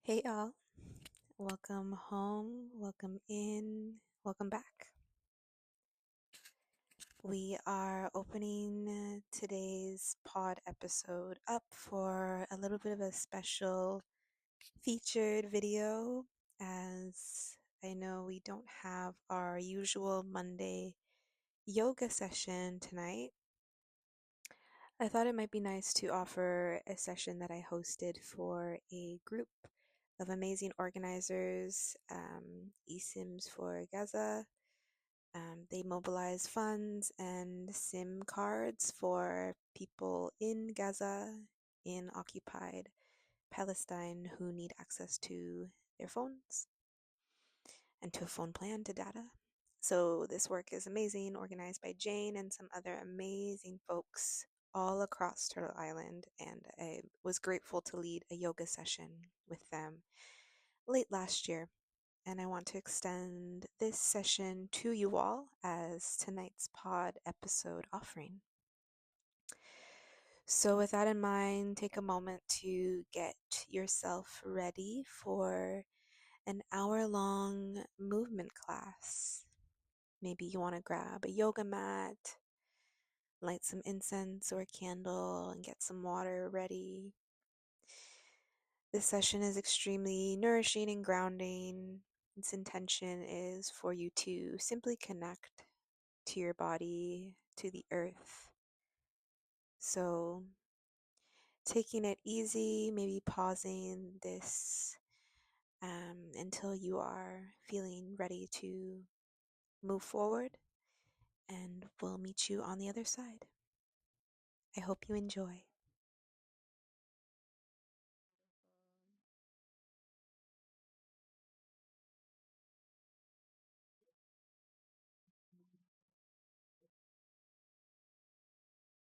Hey y'all, welcome home, welcome in, welcome back. We are opening today's pod episode up for a little bit of a special featured video, as I know we don't have our usual Monday yoga session tonight. I thought it might be nice to offer a session that I hosted for a group of amazing organizers, eSIMs for Gaza. They mobilize funds and SIM cards for people in Gaza, in occupied Palestine, who need access to their phones and to a phone plan to data. So this work is amazing, organized by Jane and some other amazing folks all across Turtle Island, and I was grateful to lead a yoga session with them late last year. And I want to extend this session to you all as tonight's pod episode offering. So, with that in mind, take a moment to get yourself ready for an hour-long movement class. Maybe you want to grab a yoga mat, light some incense or a candle, and get some water ready. This session is extremely nourishing and grounding. Its intention is for you to simply connect to your body, to the earth. So, taking it easy, maybe pausing this until you are feeling ready to move forward, and we'll meet you on the other side. I hope you enjoy.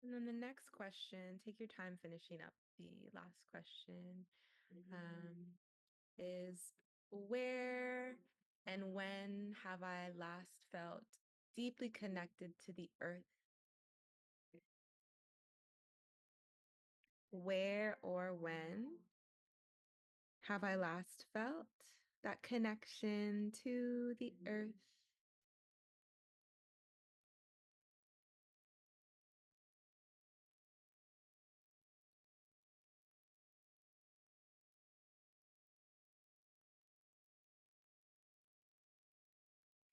And then the next question, take your time finishing up the last question, is where and when have I last felt deeply connected to the earth? Where or when have I last felt that connection to the earth?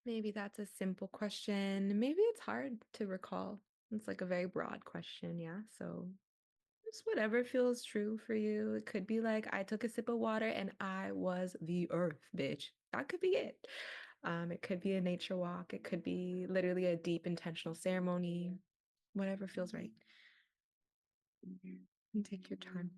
Maybe that's a simple question. Maybe it's hard to recall. It's like a very broad question, yeah. So just whatever feels true for you. It could be like I took a sip of water and I was the earth, bitch. That could be it. It could be a nature walk. It could be literally a deep intentional ceremony. Whatever feels right. And take your time.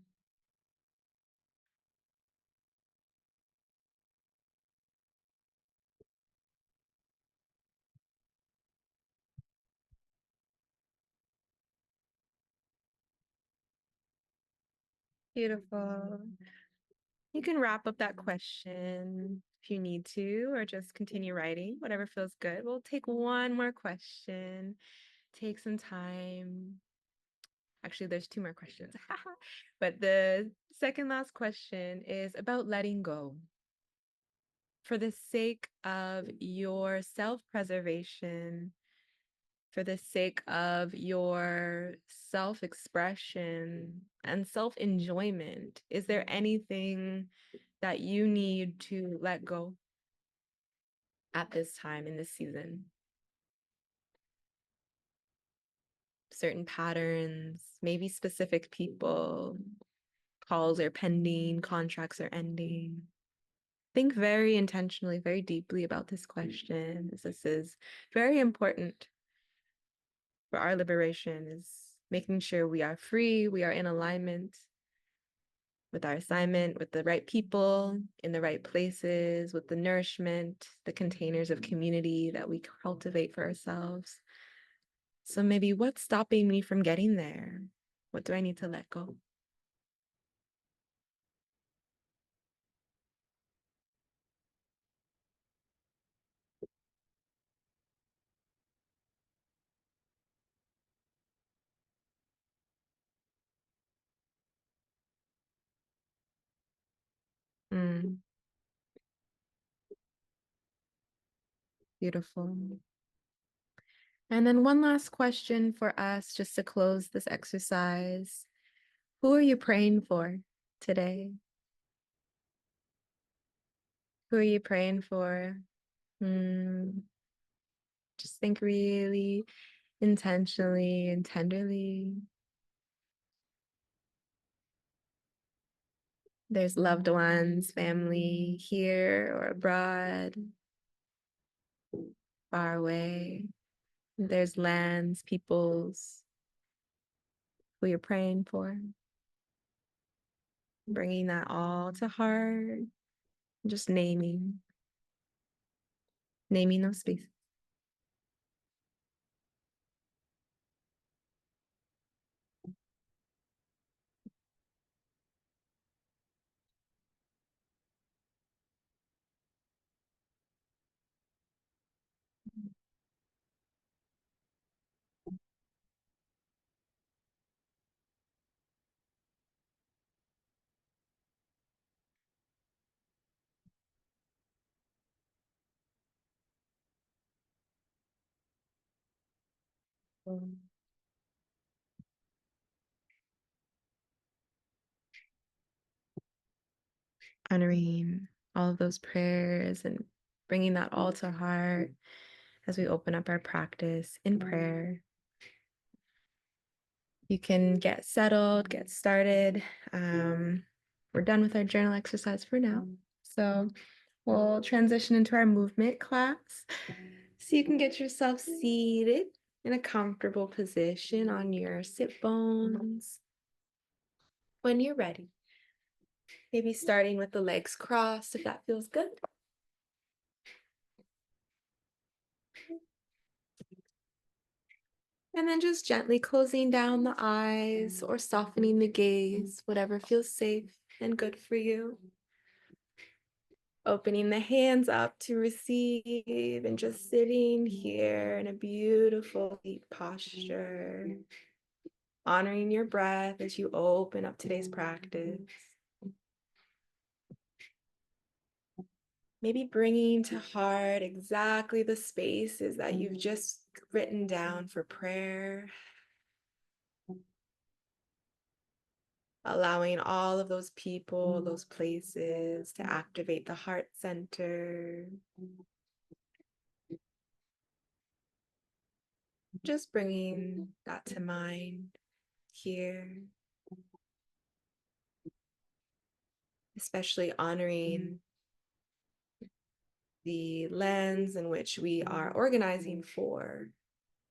Beautiful. You can wrap up that question if you need to, or just continue writing, whatever feels good. We'll take one more question. Take some time. Actually, there's two more questions. But the second last question is about letting go. For the sake of your self-preservation, for the sake of your self-expression and self-enjoyment, is there anything that you need to let go at this time in this season? Certain patterns, maybe specific people, calls are pending, contracts are ending. Think very intentionally, very deeply about this question. This is very important for our liberation, is making sure we are free, we are in alignment with our assignment, with the right people, in the right places, with the nourishment, the containers of community that we cultivate for ourselves. So maybe what's stopping me from getting there? What do I need to let go? Mm, beautiful. And then one last question for us, just to close this exercise. Who are you praying for today? Who are you praying for? Hmm. Just think really intentionally and tenderly. There's loved ones, family here or abroad, far away. There's lands, peoples who you're praying for. Bringing that all to heart, just naming those spaces. Honoring all of those prayers and bringing that all to heart as we open up our practice in prayer. You can get settled, get started. We're done with our journal exercise for now. So we'll transition into our movement class. So you can get yourself seated in a comfortable position on your sit bones. When you're ready, maybe starting with the legs crossed if that feels good. And then just gently closing down the eyes or softening the gaze, whatever feels safe and good for you. Opening the hands up to receive and just sitting here in a beautiful deep posture, honoring your breath as you open up today's practice. Maybe bringing to heart exactly the spaces that you've just written down for prayer. Allowing all of those people, those places to activate the heart center. Just bringing that to mind here, especially honoring the lens in which we are organizing for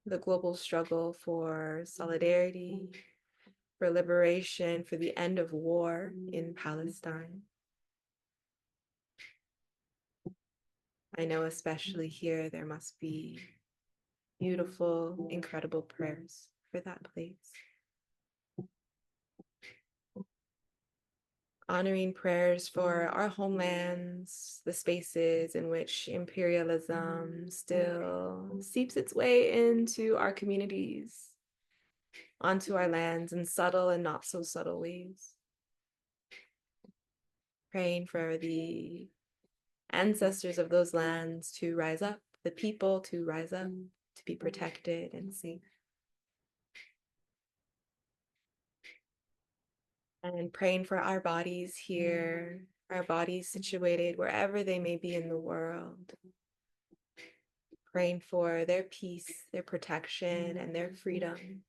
the global struggle for solidarity, for liberation, for the end of war in Palestine. I know especially here there must be beautiful, incredible prayers for that place. Honoring prayers for our homelands, the spaces in which imperialism still seeps its way into our communities, onto our lands in subtle and not so subtle ways. Praying for the ancestors of those lands to rise up, the people to rise up, to be protected and safe. And praying for our bodies here, our bodies situated wherever they may be in the world. Praying for their peace, their protection, and their freedom.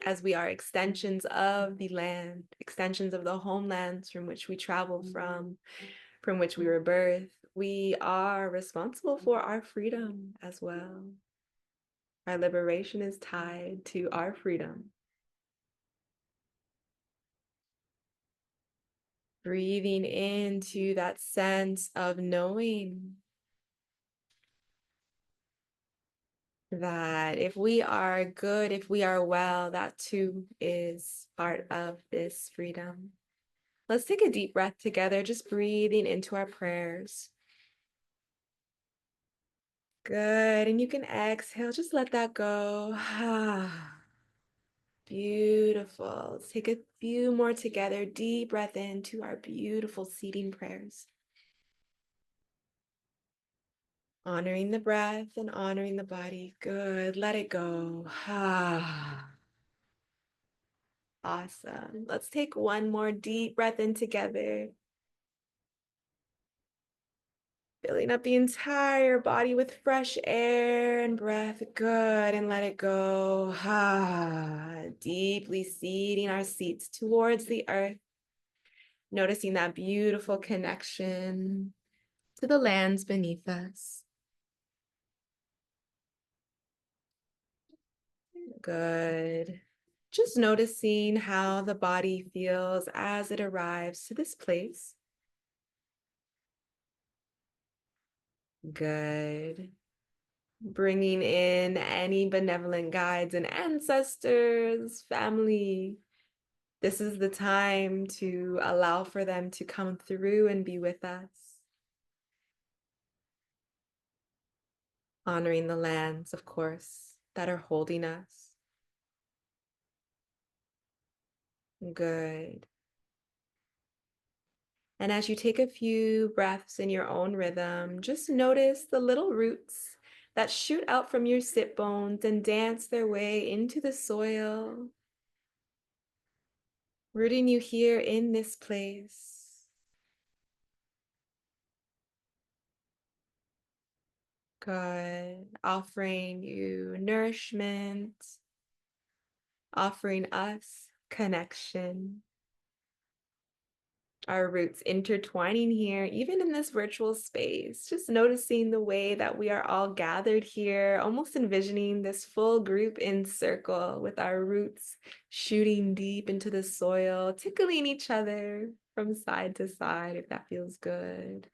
As we are extensions of the land, extensions of the homelands from which we travel from which we were birthed, we are responsible for our freedom as well. Our liberation is tied to our freedom. Breathing into that sense of knowing that if we are good, if we are well, that too is part of this freedom. Let's take a deep breath together, just breathing into our prayers. Good. And you can exhale, just let that go. Beautiful. Let's take a few more together. Deep breath into our beautiful seating prayers. Honoring the breath and honoring the body. Good. Let it go. Awesome. Let's take one more deep breath in together. Filling up the entire body with fresh air and breath. Good. And let it go. Deeply seating our seats towards the earth. Noticing that beautiful connection to the lands beneath us. Good. Just noticing how the body feels as it arrives to this place. Good. Bringing in any benevolent guides and ancestors, family. This is the time to allow for them to come through and be with us. Honoring the lands, of course, that are holding us. Good. And as you take a few breaths in your own rhythm, just notice the little roots that shoot out from your sit bones and dance their way into the soil, rooting you here in this place. Good. Offering you nourishment, offering us connection. Our roots intertwining here, even in this virtual space, just noticing the way that we are all gathered here, almost envisioning this full group in circle with our roots shooting deep into the soil, tickling each other from side to side, if that feels good.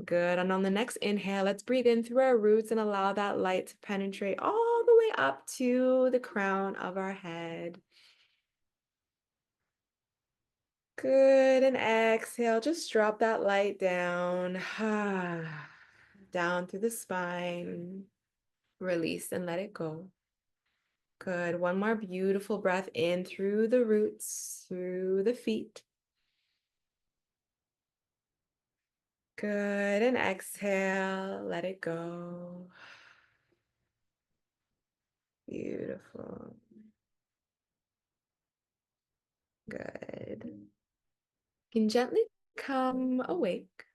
Good. And on the next inhale, let's breathe in through our roots and allow that light to penetrate all the way up to the crown of our head. Good, and exhale, just drop that light down, down through the spine, release and let it go. Good, one more beautiful breath in through the roots, through the feet. Good, and exhale, let it go. Beautiful. Good. You can gently come awake.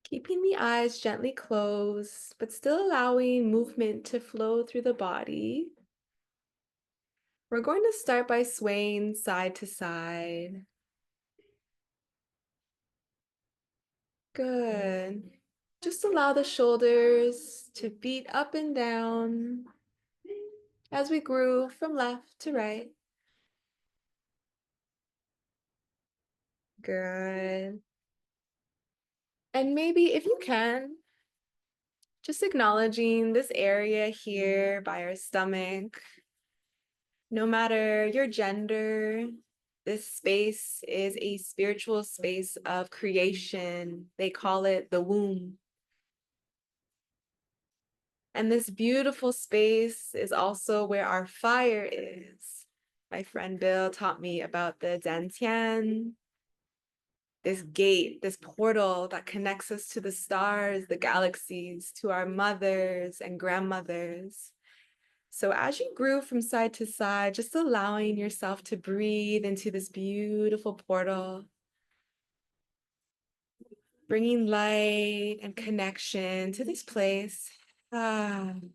Keeping the eyes gently closed, but still allowing movement to flow through the body. We're going to start by swaying side to side. Good. Just allow the shoulders to beat up and down as we groove from left to right. Good. And maybe if you can, just acknowledging this area here by our stomach. No matter your gender, this space is a spiritual space of creation. They call it the womb. And this beautiful space is also where our fire is. My friend Bill taught me about the dantian, this gate, this portal that connects us to the stars, the galaxies, to our mothers and grandmothers. So as you groove from side to side, just allowing yourself to breathe into this beautiful portal, bringing light and connection to this place. Good.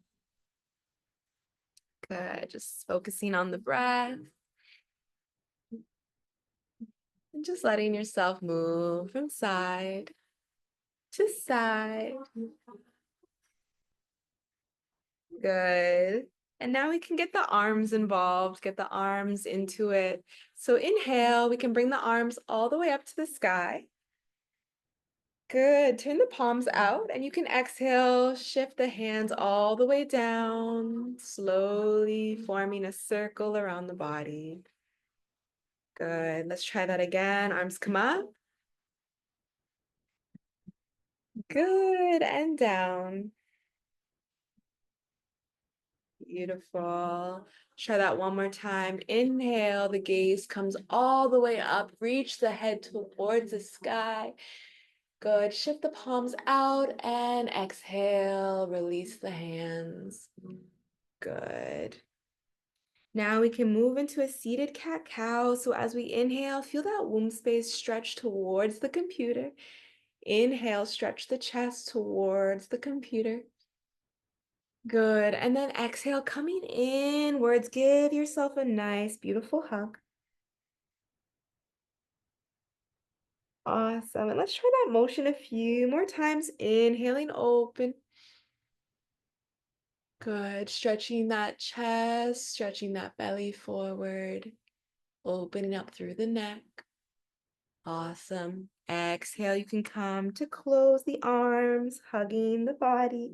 Just focusing on the breath and just letting yourself move from side to side. Good. And now we can get the arms involved, get the arms into it. So inhale, we can bring the arms all the way up to the sky. Good. Turn the palms out and you can exhale, shift the hands all the way down, slowly forming a circle around the body. Good. Let's try that again. Arms come up. Good. And down. Beautiful. Try that one more time. Inhale, the gaze comes all the way up. Reach the head towards the sky. Good. Shift the palms out and exhale. Release the hands. Good. Now we can move into a seated cat-cow. So as we inhale, feel that womb space stretch towards the computer. Inhale, stretch the chest towards the computer. Good. And then exhale, coming inwards. Give yourself a nice, beautiful hug. Awesome. And let's try that motion a few more times. Inhaling, open. Good. Stretching that chest, stretching that belly forward, opening up through the neck. Awesome. Exhale, you can come to close the arms, hugging the body.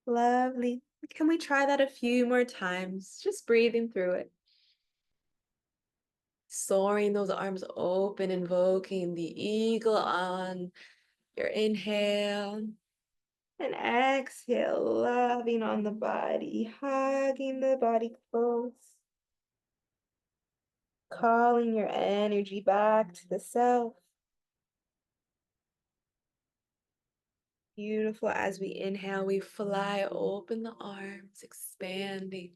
Lovely. Can we try that a few more times? Just breathing through it. Soaring those arms open, invoking the eagle on your inhale. And exhale, loving on the body, hugging the body close. Calling your energy back to the self. Beautiful. As we inhale, we fly open the arms, expanding.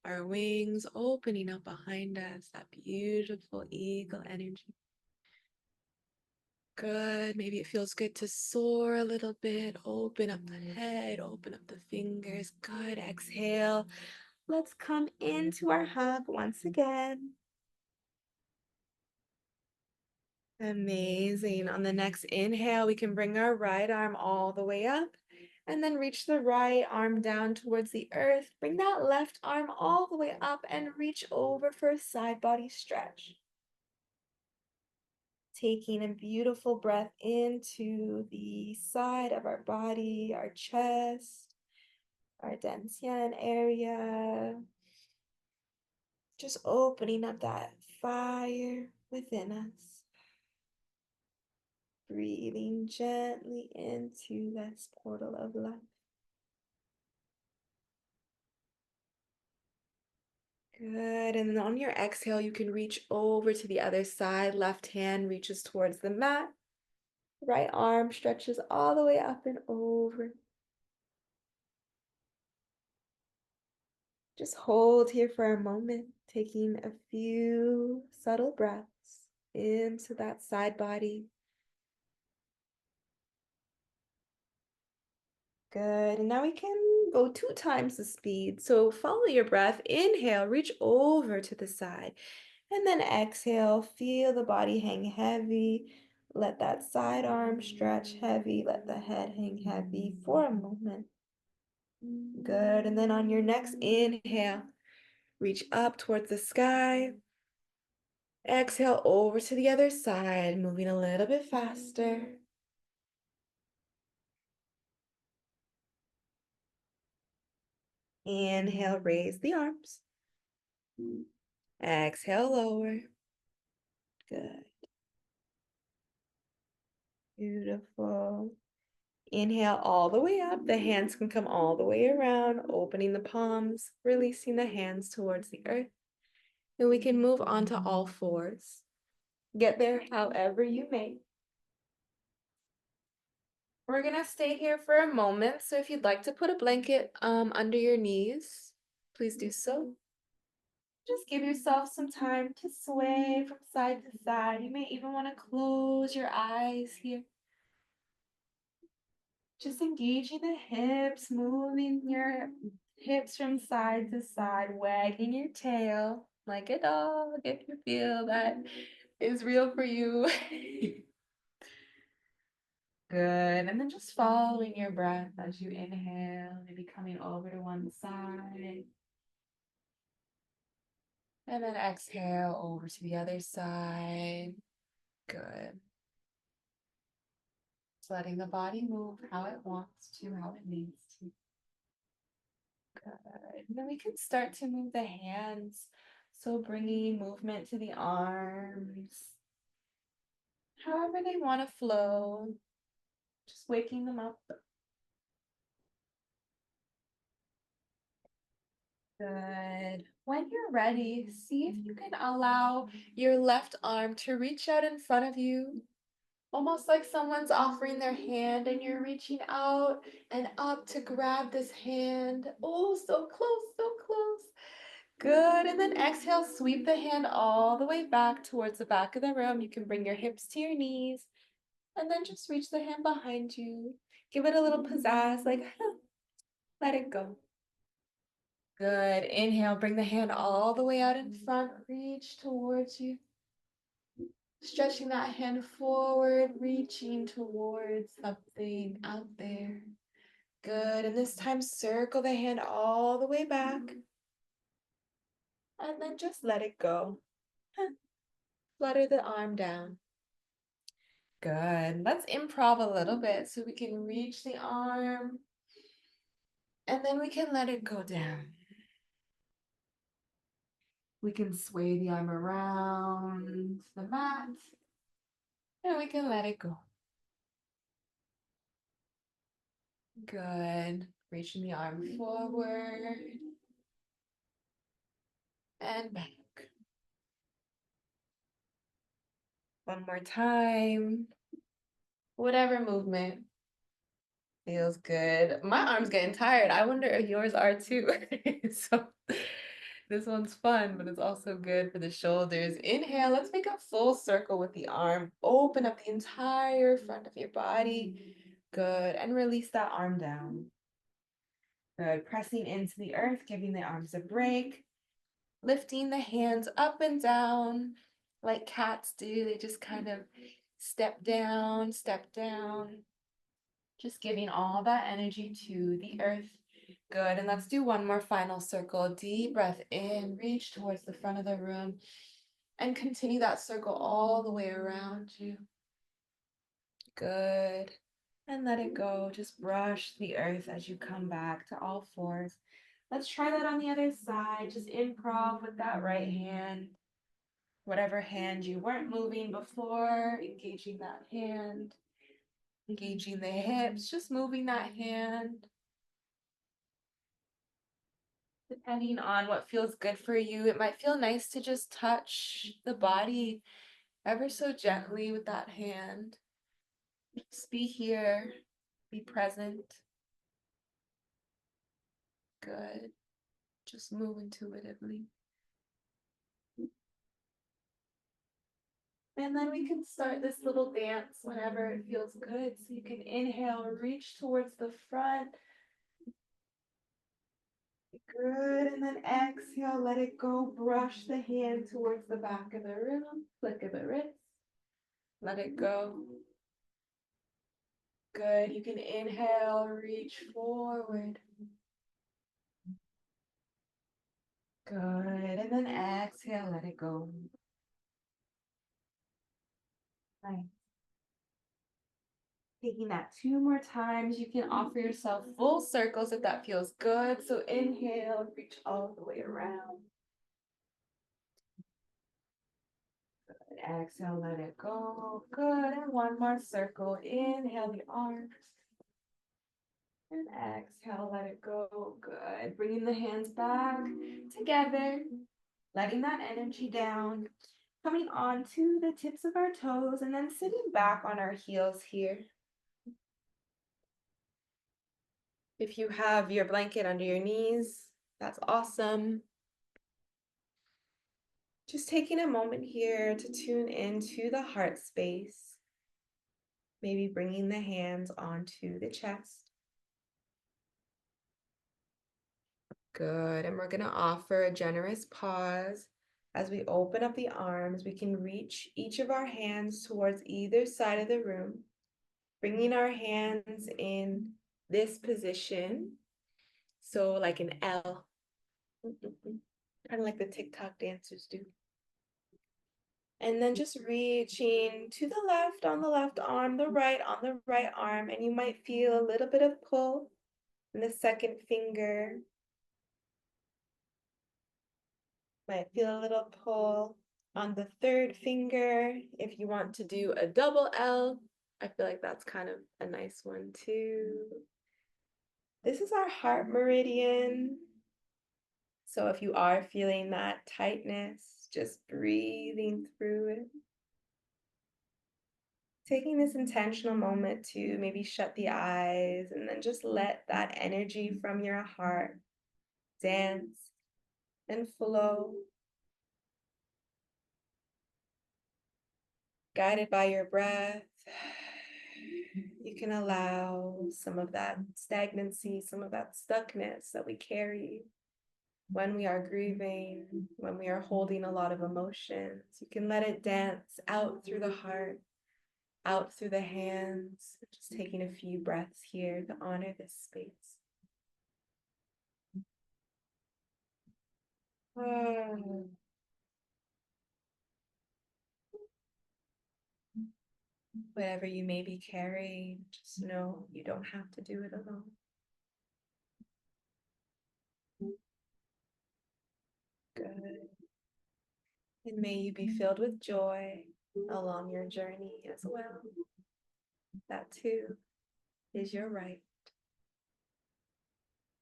Our wings opening up behind us, that beautiful eagle energy. Good. Maybe it feels good to soar a little bit. Open up the head, open up the fingers. Good. Exhale. Let's come into our hug once again. Amazing. On the next inhale, we can bring our right arm all the way up and then reach the right arm down towards the earth. Bring that left arm all the way up and reach over for a side body stretch. Taking a beautiful breath into the side of our body, our chest, our dantian area. Just opening up that fire within us. Breathing gently into this portal of life. Good. And then on your exhale, you can reach over to the other side. Left hand reaches towards the mat. Right arm stretches all the way up and over. Just hold here for a moment, taking a few subtle breaths into that side body. Good. And now we can go 2 times the speed. So follow your breath. Inhale, reach over to the side. And then exhale, feel the body hang heavy. Let that side arm stretch heavy. Let the head hang heavy for a moment. Good. And then on your next inhale, reach up towards the sky. Exhale over to the other side, moving a little bit faster. Inhale, raise the arms. Exhale, lower. Good. Beautiful. Inhale all the way up. The hands can come all the way around, opening the palms, releasing the hands towards the earth. And we can move on to all fours. Get there however you may. We're gonna stay here for a moment. So if you'd like to put a blanket under your knees, please do so. Just give yourself some time to sway from side to side. You may even want to close your eyes here. Just engaging the hips, moving your hips from side to side, wagging your tail like a dog if you feel that is real for you. Good. And then just following your breath as you inhale, maybe coming over to one side. And then exhale over to the other side. Good. Just letting the body move how it wants to, how it needs to. Good. And then we can start to move the hands. So bringing movement to the arms. However they want to flow. Just waking them up. Good. When you're ready, see if you can allow your left arm to reach out in front of you, almost like someone's offering their hand and you're reaching out and up to grab this hand. Oh, so close, so close. Good. And then exhale, sweep the hand all the way back towards the back of the room. You can bring your hips to your knees and then just reach the hand behind you. Give it a little pizzazz, like, let it go. Good. Inhale, bring the hand all the way out in front, reach towards you. Stretching that hand forward, reaching towards something out there. Good. And this time, circle the hand all the way back. And then just let it go. Flutter the arm down. Good. Let's improv a little bit so we can reach the arm and then we can let it go down. We can sway the arm around the mat and we can let it go. Good. Reaching the arm forward and back. One more time. Whatever movement feels good. My arm's getting tired. I wonder if yours are too. So this one's fun, but it's also good for the shoulders. Inhale, let's make a full circle with the arm. Open up the entire front of your body. Good. And release that arm down. Good. Pressing into the earth, giving the arms a break. Lifting the hands up and down like cats do. They just kind of step down, step down. Just giving all that energy to the earth. Good. And let's do one more final circle. Deep breath in, reach towards the front of the room, and continue that circle all the way around you. Good. And let it go. Just brush the earth as you come back to all fours. Let's try that on the other side. Just improv with that right hand. Whatever hand you weren't moving before, engaging that hand, engaging the hips, just moving that hand. Depending on what feels good for you, it might feel nice to just touch the body ever so gently with that hand. Just be here, be present. Good. Just move intuitively. And then we can start this little dance whenever it feels good. So you can inhale, reach towards the front. Good. And then exhale, let it go. Brush the hand towards the back of the room. Flick of the wrist. Let it go. Good. You can inhale, reach forward. Good. And then exhale, let it go. Nice. Taking that two more times, you can offer yourself full circles if that feels good. So inhale, reach all the way around. Good. Exhale, let it go. Good. And one more circle. Inhale the arms. And exhale, let it go. Good. Bringing the hands back together. Letting that energy down. Coming onto the tips of our toes and then sitting back on our heels here. If you have your blanket under your knees, that's awesome. Just taking a moment here to tune into the heart space. Maybe bringing the hands onto the chest. Good. And we're going to offer a generous pause. As we open up the arms, we can reach each of our hands towards either side of the room, bringing our hands in this position. So like an L, kind of like the TikTok dancers do. And then just reaching to the left on the left arm, the right on the right arm, and you might feel a little bit of pull in the second finger. Might feel a little pull on the third finger. If you want to do a double L, I feel like that's kind of a nice one too. This is our heart meridian. So if you are feeling that tightness, just breathing through it. Taking this intentional moment to maybe shut the eyes and then just let that energy from your heart dance and flow, guided by your breath. You can allow some of that stagnancy, some of that stuckness that we carry when we are grieving, when we are holding a lot of emotions. You can let it dance out through the heart, out through the hands. Just taking a few breaths here to honor this space. Whatever you may be carrying, just know you don't have to do it alone. Good. And may you be filled with joy along your journey as well. That too is your right.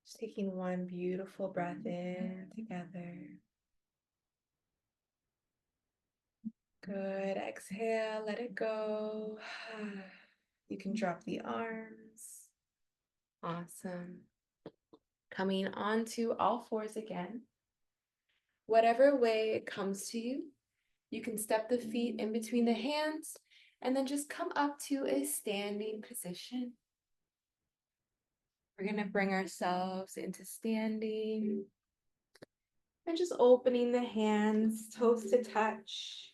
Just taking one beautiful breath in together. Good. Exhale, let it go. You can drop the arms. Awesome. Coming onto all fours again. Whatever way it comes to you, you can step the feet in between the hands and then just come up to a standing position. We're going to bring ourselves into standing and just opening the hands, toes to touch.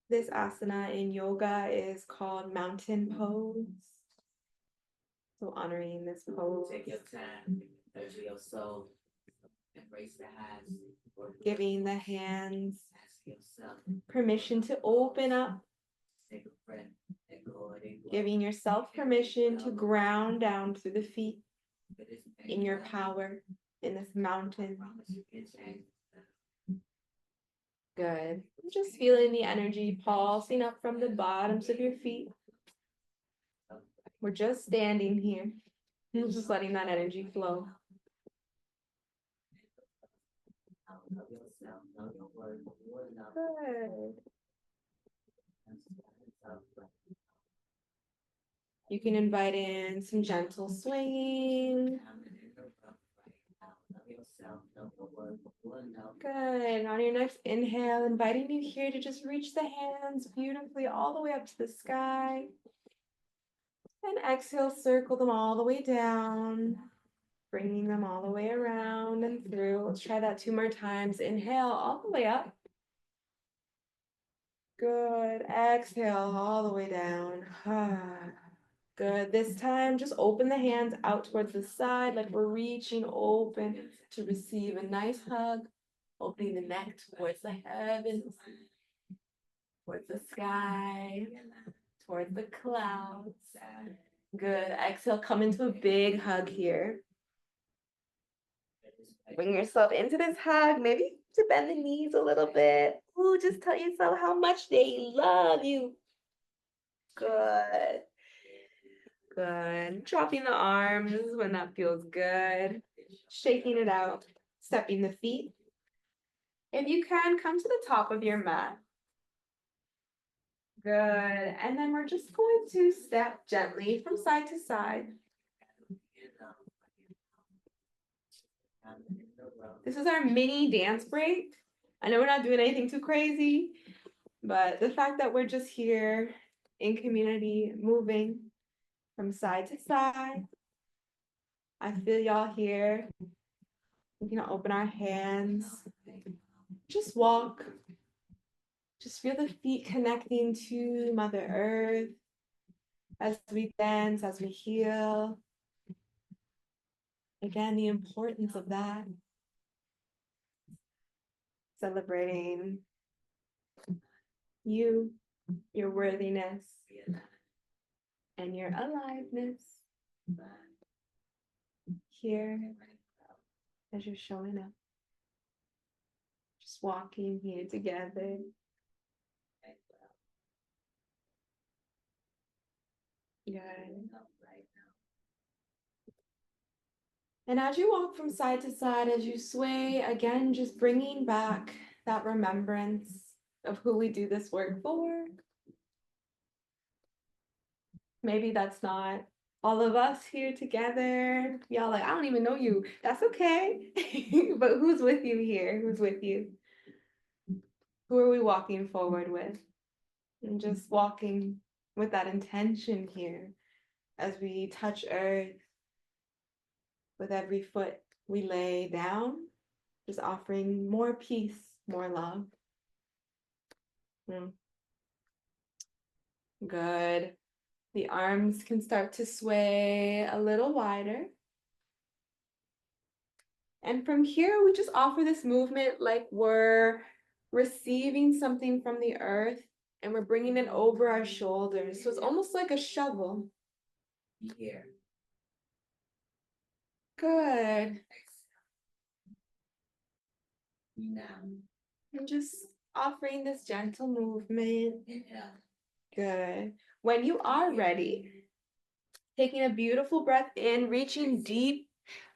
This asana in yoga is called mountain pose. So honoring this pose. Take your time, nurture your soul, embrace the hands. Giving the hands permission to open up. Giving yourself permission to ground down through the feet in your power in this mountain. Good. Just feeling the energy pulsing up from the bottoms of your feet. We're just standing here. Just letting that energy flow. Good. You can invite in some gentle swinging. Good. On your next inhale, inviting you here to just reach the hands beautifully all the way up to the sky. And exhale, circle them all the way down, bringing them all the way around and through. Let's try that 2 more times. Inhale all the way up. Good. Exhale all the way down. Good. This time, just open the hands out towards the side like we're reaching open to receive a nice hug. Opening the neck towards the heavens, towards the sky, towards the clouds. Good. Exhale, come into a big hug here. Bring yourself into this hug, maybe to bend the knees a little bit. Ooh, just tell yourself how much they love you. Good. Good. Dropping the arms when that feels good. Shaking it out. Stepping the feet. If you can, come to the top of your mat. Good. And then we're just going to step gently from side to side. This is our mini dance break. I know we're not doing anything too crazy, but the fact that we're just here in community, moving from side to side. I feel y'all here. We can open our hands. Just walk. Just feel the feet connecting to Mother Earth as we dance, as we heal. Again, the importance of that. Celebrating you, your worthiness, and your aliveness here as you're showing up. Just walking here together. Good. And as you walk from side to side, as you sway, again, just bringing back that remembrance of who we do this work for. Maybe that's not all of us here together. Y'all like, I don't even know you. That's okay. But who's with you here? Who's with you? Who are we walking forward with? And just walking with that intention here as we touch earth with every foot we lay down, just offering more peace, more love. Good. The arms can start to sway a little wider. And from here, we just offer this movement like we're receiving something from the earth and we're bringing it over our shoulders. So it's almost like a shovel. Here. Good. Now. And just offering this gentle movement. Good. When you are ready, taking a beautiful breath in, reaching deep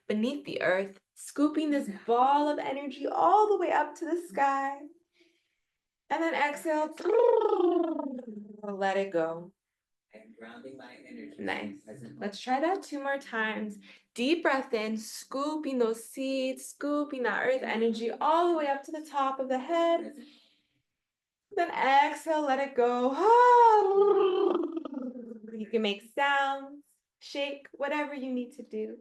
beneath the earth, scooping this ball of energy all the way up to the sky. And then exhale, let it go. I'm grounding my energy. Nice. Let's try that 2 more times. Deep breath in, scooping those seeds, scooping that earth energy all the way up to the top of the head. Then exhale, let it go. You can make sounds, shake, whatever you need to do.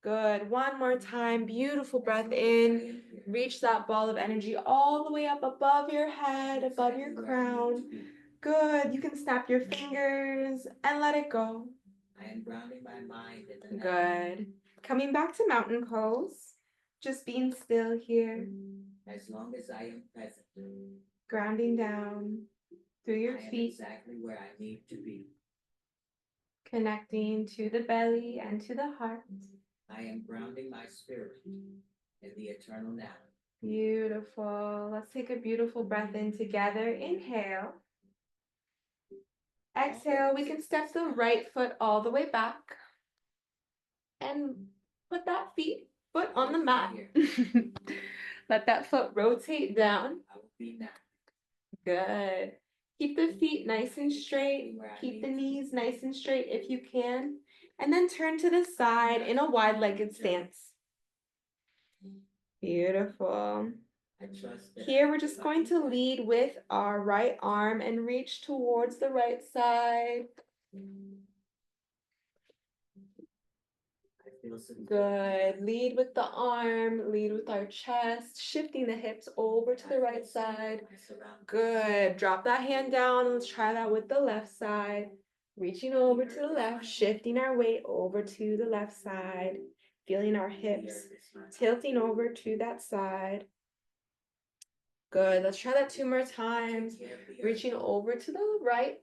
Good. One more time. Beautiful breath in. Reach that ball of energy all the way up above your head, above your crown. Good. You can snap your fingers and let it go. I am grounding my mind. Good. Coming back to mountain pose. Just being still here. As long as I am present. Grounding down through your feet. Exactly where I need to be. Connecting to the belly and to the heart. I am grounding my spirit in the eternal now. Beautiful. Let's take a beautiful breath in together. Inhale. Exhale. We can step the right foot all the way back and put that foot on the mat. Let that foot rotate down. Good. Keep the feet nice and straight. Keep the knees nice and straight if you can. And then turn to the side in a wide-legged stance. Beautiful. Here we're just going to lead with our right arm and reach towards the right side. Good. Lead with the arm, lead with our chest, shifting the hips over to the right side. Good. Drop that hand down. Let's try that with the left side. Reaching over to the left, shifting our weight over to the left side, feeling our hips tilting over to that side. Good. Let's try that 2 more times. Reaching over to the right.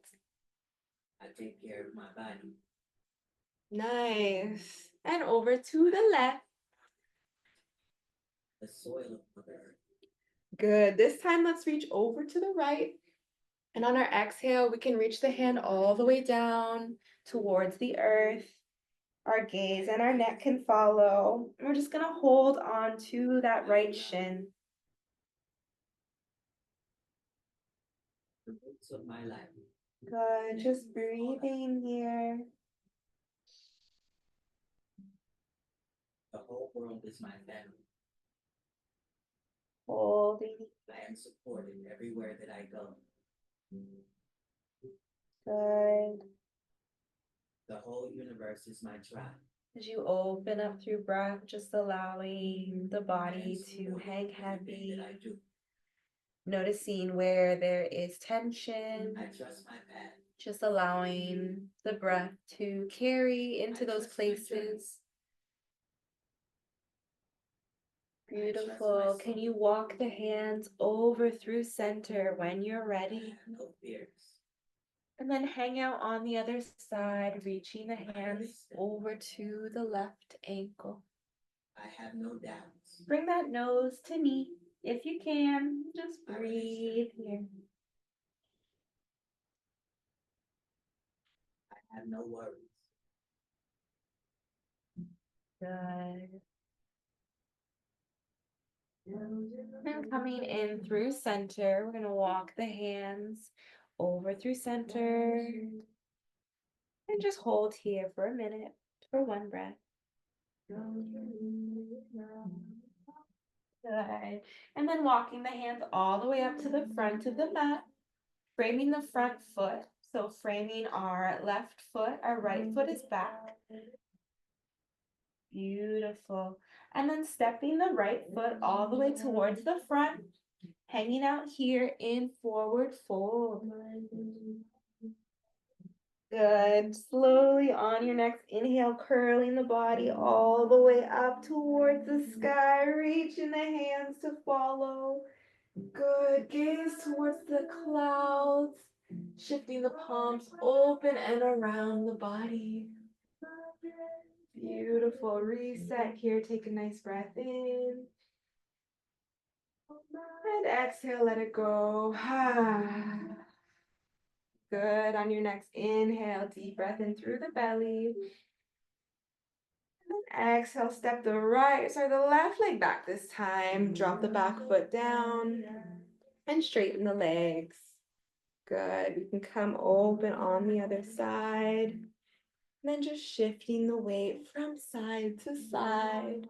I take care of my body. Nice. And over to the left. The soil of the earth. Good. This time, let's reach over to the right. And on our exhale, we can reach the hand all the way down towards the earth. Our gaze and our neck can follow. We're just going to hold on to that right shin. The roots of my life. Good. Just breathing here. The whole world is my family. Holding. I am supported everywhere that I go. Good. The whole universe is my tribe. As you open up through breath, just allowing the body to hang heavy. Noticing where there is tension. I trust my path. Just allowing the breath to carry into those places. Beautiful. Can you walk the hands over through center when you're ready? No fears. And then hang out on the other side, reaching the hands over to the left ankle. I have no doubts. Bring that nose to knee if you can. Just breathe here. I have no worries. Good. And coming in through center, we're going to walk the hands over through center and just hold here for a minute for one breath. Good. And then walking the hands all the way up to the front of the mat, framing the front foot. So framing our left foot, our right foot is back. Beautiful. And then stepping the right foot all the way towards the front, hanging out here in forward fold. Good. Slowly on your next inhale, curling the body all the way up towards the sky, reaching the hands to follow. Good. Gaze towards the clouds, shifting the palms open and around the body. Beautiful. Reset here. Take a nice breath in. And exhale, let it go. Good. On your next inhale, deep breath in through the belly. Exhale, step the left leg back this time. Drop the back foot down and straighten the legs. Good. We can come open on the other side. And then just shifting the weight from side to side.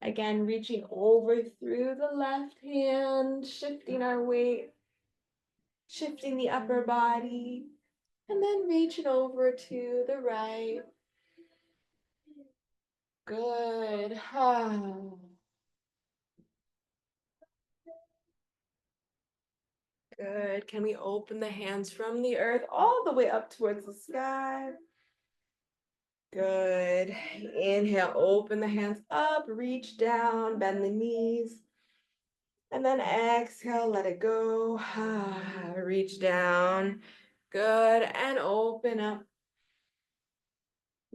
Again, reaching over through the left hand, shifting our weight, shifting the upper body, and then reaching over to the right. Good. Good. Can we open the hands from the earth all the way up towards the sky? Good. Inhale, open the hands up, reach down, bend the knees. And then exhale, let it go. Reach down. Good. And open up.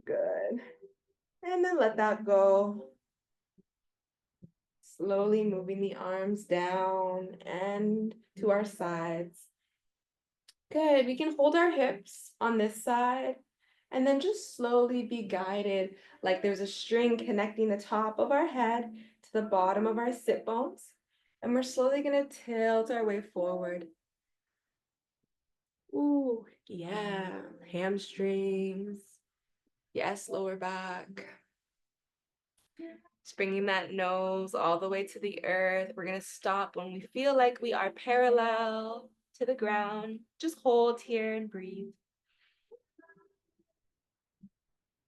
Good. And then let that go. Slowly moving the arms down and to our sides. Good. We can hold our hips on this side and then just slowly be guided like there's a string connecting the top of our head to the bottom of our sit bones. And we're slowly going to tilt our way forward. Ooh, yeah. Hamstrings. Yes, lower back. Just bringing that nose all the way to the earth. We're going to stop when we feel like we are parallel to the ground. Just hold here and breathe.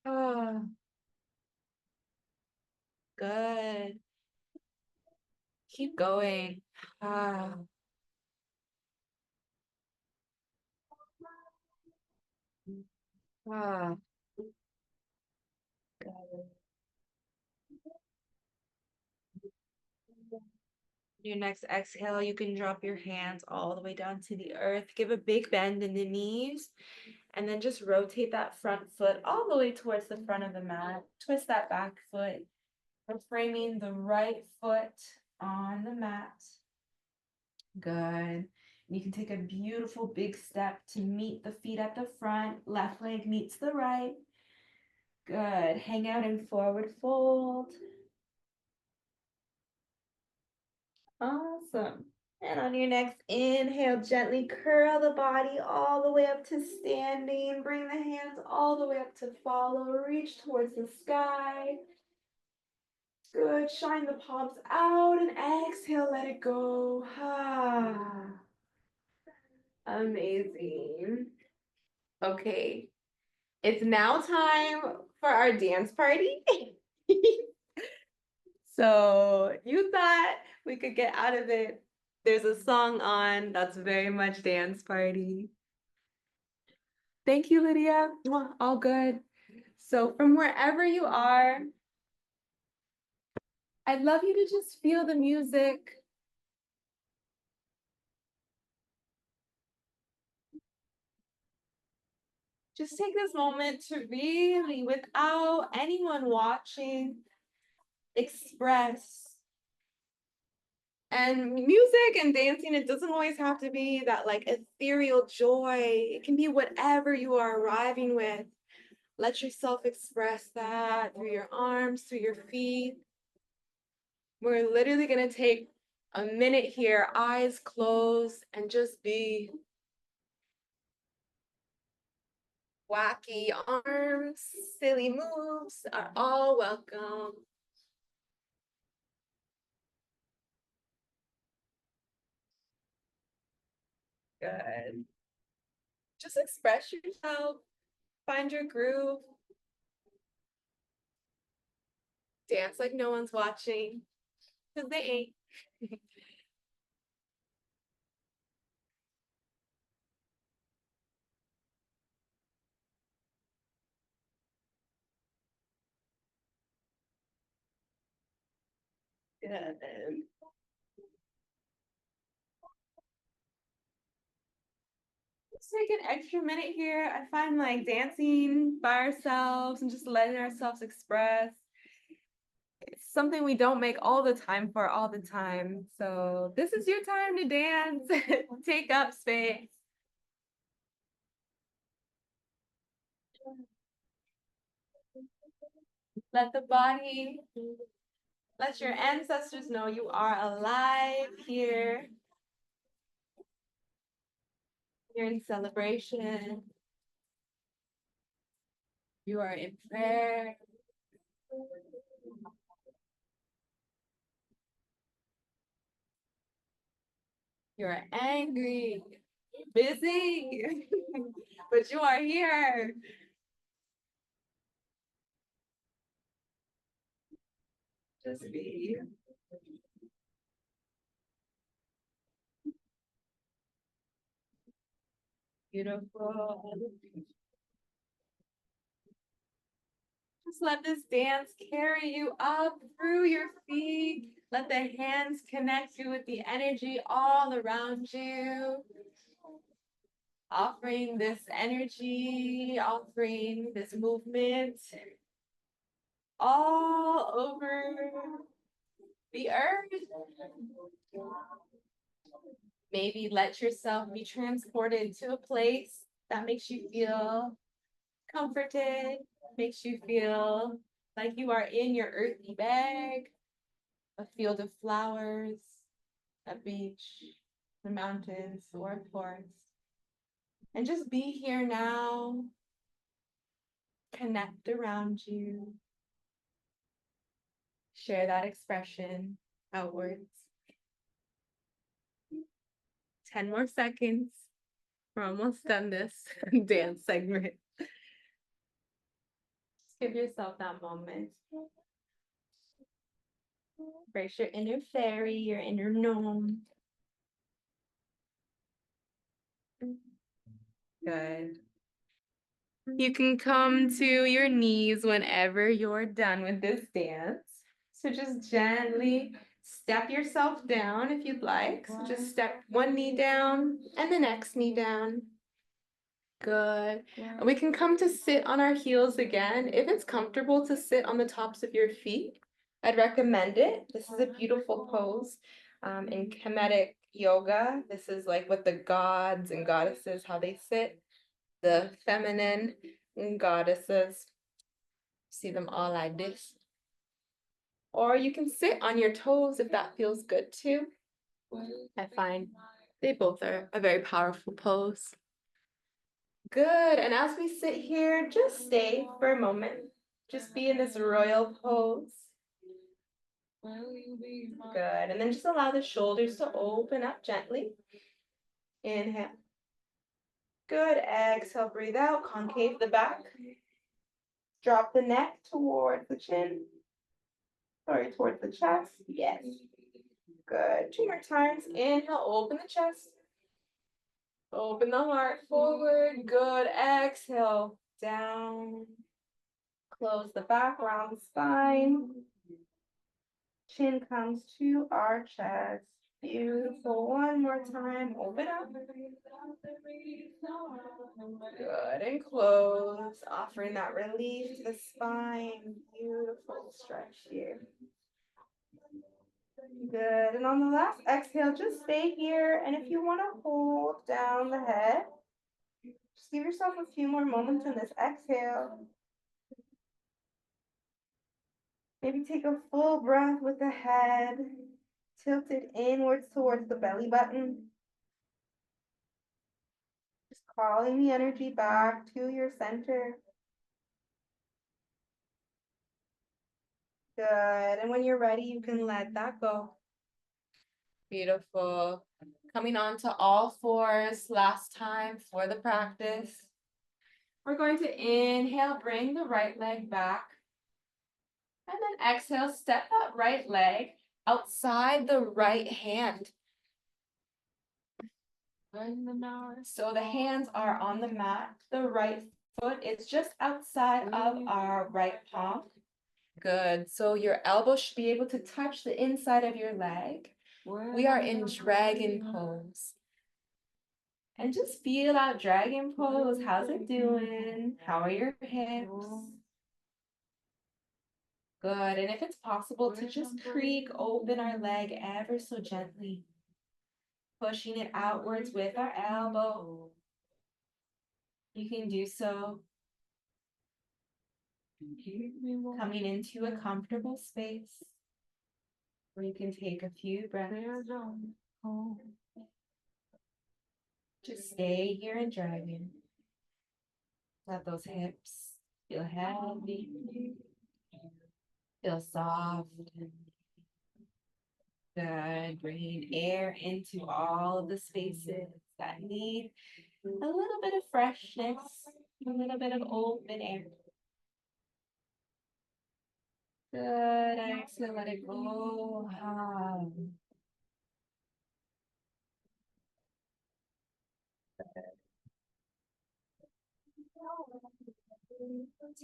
Ah, good. Keep going. Ah. Ah. Good. Your next exhale, you can drop your hands all the way down to the earth. Give a big bend in the knees. And then just rotate that front foot all the way towards the front of the mat. Twist that back foot. We're framing the right foot on the mat. Good. You can take a beautiful big step to meet the feet at the front. Left leg meets the right. Good. Hang out in forward fold. Awesome. And on your next inhale, gently curl the body all the way up to standing. Bring the hands all the way up to follow. Reach towards the sky. Good. Shine the palms out and exhale, let it go. Amazing. Okay. It's now time for our dance party. So you thought we could get out of it. There's a song on that's very much dance party. Thank you, Lydia. Mwah, all good. So from wherever you are, I'd love you to just feel the music. Just take this moment to really, without anyone watching, express. And music and dancing, it doesn't always have to be that like ethereal joy. It can be whatever you are arriving with. Let yourself express that through your arms, through your feet. We're literally gonna take a minute here, eyes closed, and just be wacky arms, silly moves are all welcome. Good. Just express yourself, find your groove, dance like no one's watching, because they ain't. Good. Let's take an extra minute here. I find like dancing by ourselves and just letting ourselves express. It's something we don't make all the time for all the time. So this is your time to dance. Take up space. Let the body, let your ancestors know you are alive here. You're in celebration. You are in prayer. You're angry, busy, but you are here. Just be beautiful. Just let this dance carry you up through your feet. Let the hands connect you with the energy all around you. Offering this energy, offering this movement all over the earth. Maybe let yourself be transported to a place that makes you feel comforted, makes you feel like you are in your earthy bag, a field of flowers, a beach, the mountains, or a forest. And just be here now, connect around you, share that expression outwards. 10 more seconds. We're almost done this dance segment. Just give yourself that moment. Embrace your inner fairy, your inner gnome. Good. You can come to your knees whenever you're done with this dance. So just gently step yourself down if you'd like. So just step one knee down and the next knee down. Good. And we can come to sit on our heels again. If it's comfortable to sit on the tops of your feet, I'd recommend it. This is a beautiful pose. In Kemetic yoga, this is like what the gods and goddesses, how they sit. The feminine goddesses, see them all like this. Or you can sit on your toes if that feels good too. I find they both are a very powerful pose. Good. And as we sit here, just stay for a moment. Just be in this royal pose. Good. And then just allow the shoulders to open up gently. Inhale. Good. Exhale, breathe out. Concave the back. Drop the neck towards the chin. Sorry, towards the chest. Yes. Good. 2 more times. Inhale, open the chest. Open the heart forward. Good. Exhale, down. Close the back, round the spine. Chin comes to our chest. Beautiful. One more time. Open up. Good. And close. Offering that relief to the spine. Beautiful stretch here. Good. And on the last exhale, just stay here. And if you want to hold down the head, just give yourself a few more moments in this exhale. Maybe take a full breath with the head tilted inwards towards the belly button. Just calling the energy back to your center. Good. And when you're ready, you can let that go. Beautiful. Coming on to all fours, last time for the practice. We're going to inhale, bring the right leg back. And then exhale, step that right leg outside the right hand. So the hands are on the mat. The right foot is just outside of our right palm. Good. So your elbow should be able to touch the inside of your leg. We are in dragon pose. And just feel out dragon pose. How's it doing? How are your hips? Good. And if it's possible to just creak open our leg ever so gently, pushing it outwards with our elbow. You can do so. Coming into a comfortable space where you can take a few breaths. Just stay here and dragon. Let those hips feel heavy, feel soft. Good. Bringing air into all of the spaces that need a little bit of freshness, a little bit of open air. Good. Exhale, let it go.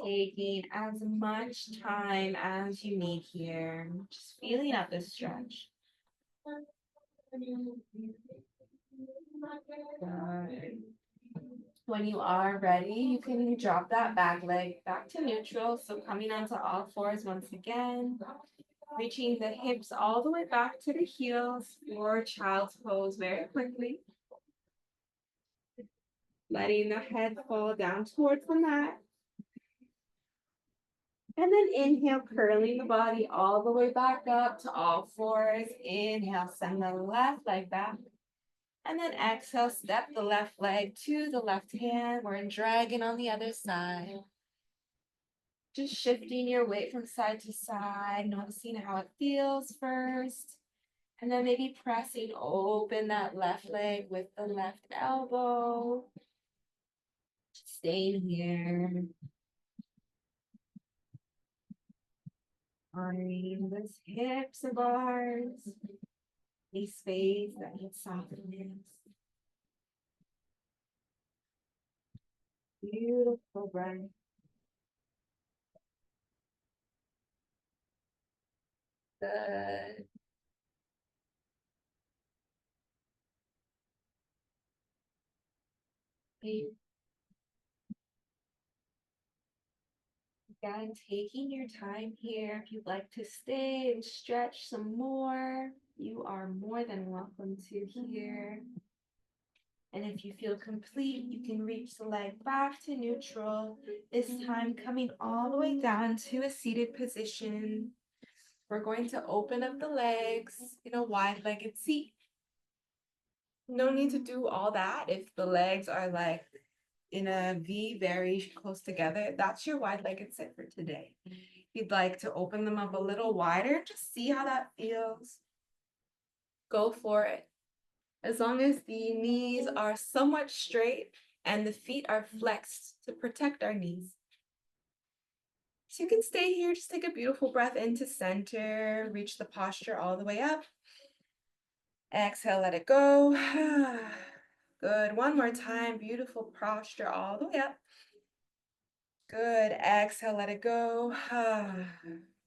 Taking as much time as you need here. Just feeling out this stretch. Good. When you are ready, you can drop that back leg back to neutral. So coming onto all fours once again. Reaching the hips all the way back to the heels for child's pose very quickly. Letting the head fall down towards the mat. And then inhale, curling the body all the way back up to all fours. Inhale, send the left leg back. And then exhale, step the left leg to the left hand. We're in dragon on the other side. Just shifting your weight from side to side, noticing how it feels first. And then maybe pressing open that left leg with the left elbow. Staying here. Honoring those hips of ours. A space that needs softness. Beautiful breath. Good. Again, taking your time here. If you'd like to stay and stretch some more, you are more than welcome to here. And if you feel complete, you can reach the leg back to neutral, this time coming all the way down to a seated position. We're going to open up the legs in a wide-legged seat. No need to do all that if the legs are like in a V very close together. That's your wide-legged sit for today. If you'd like to open them up a little wider, just see how that feels. Go for it. As long as the knees are somewhat straight and the feet are flexed to protect our knees. So you can stay here, just take a beautiful breath into center, reach the posture all the way up. Exhale, let it go. Good. One more time, beautiful posture all the way up. Good. Exhale, let it go.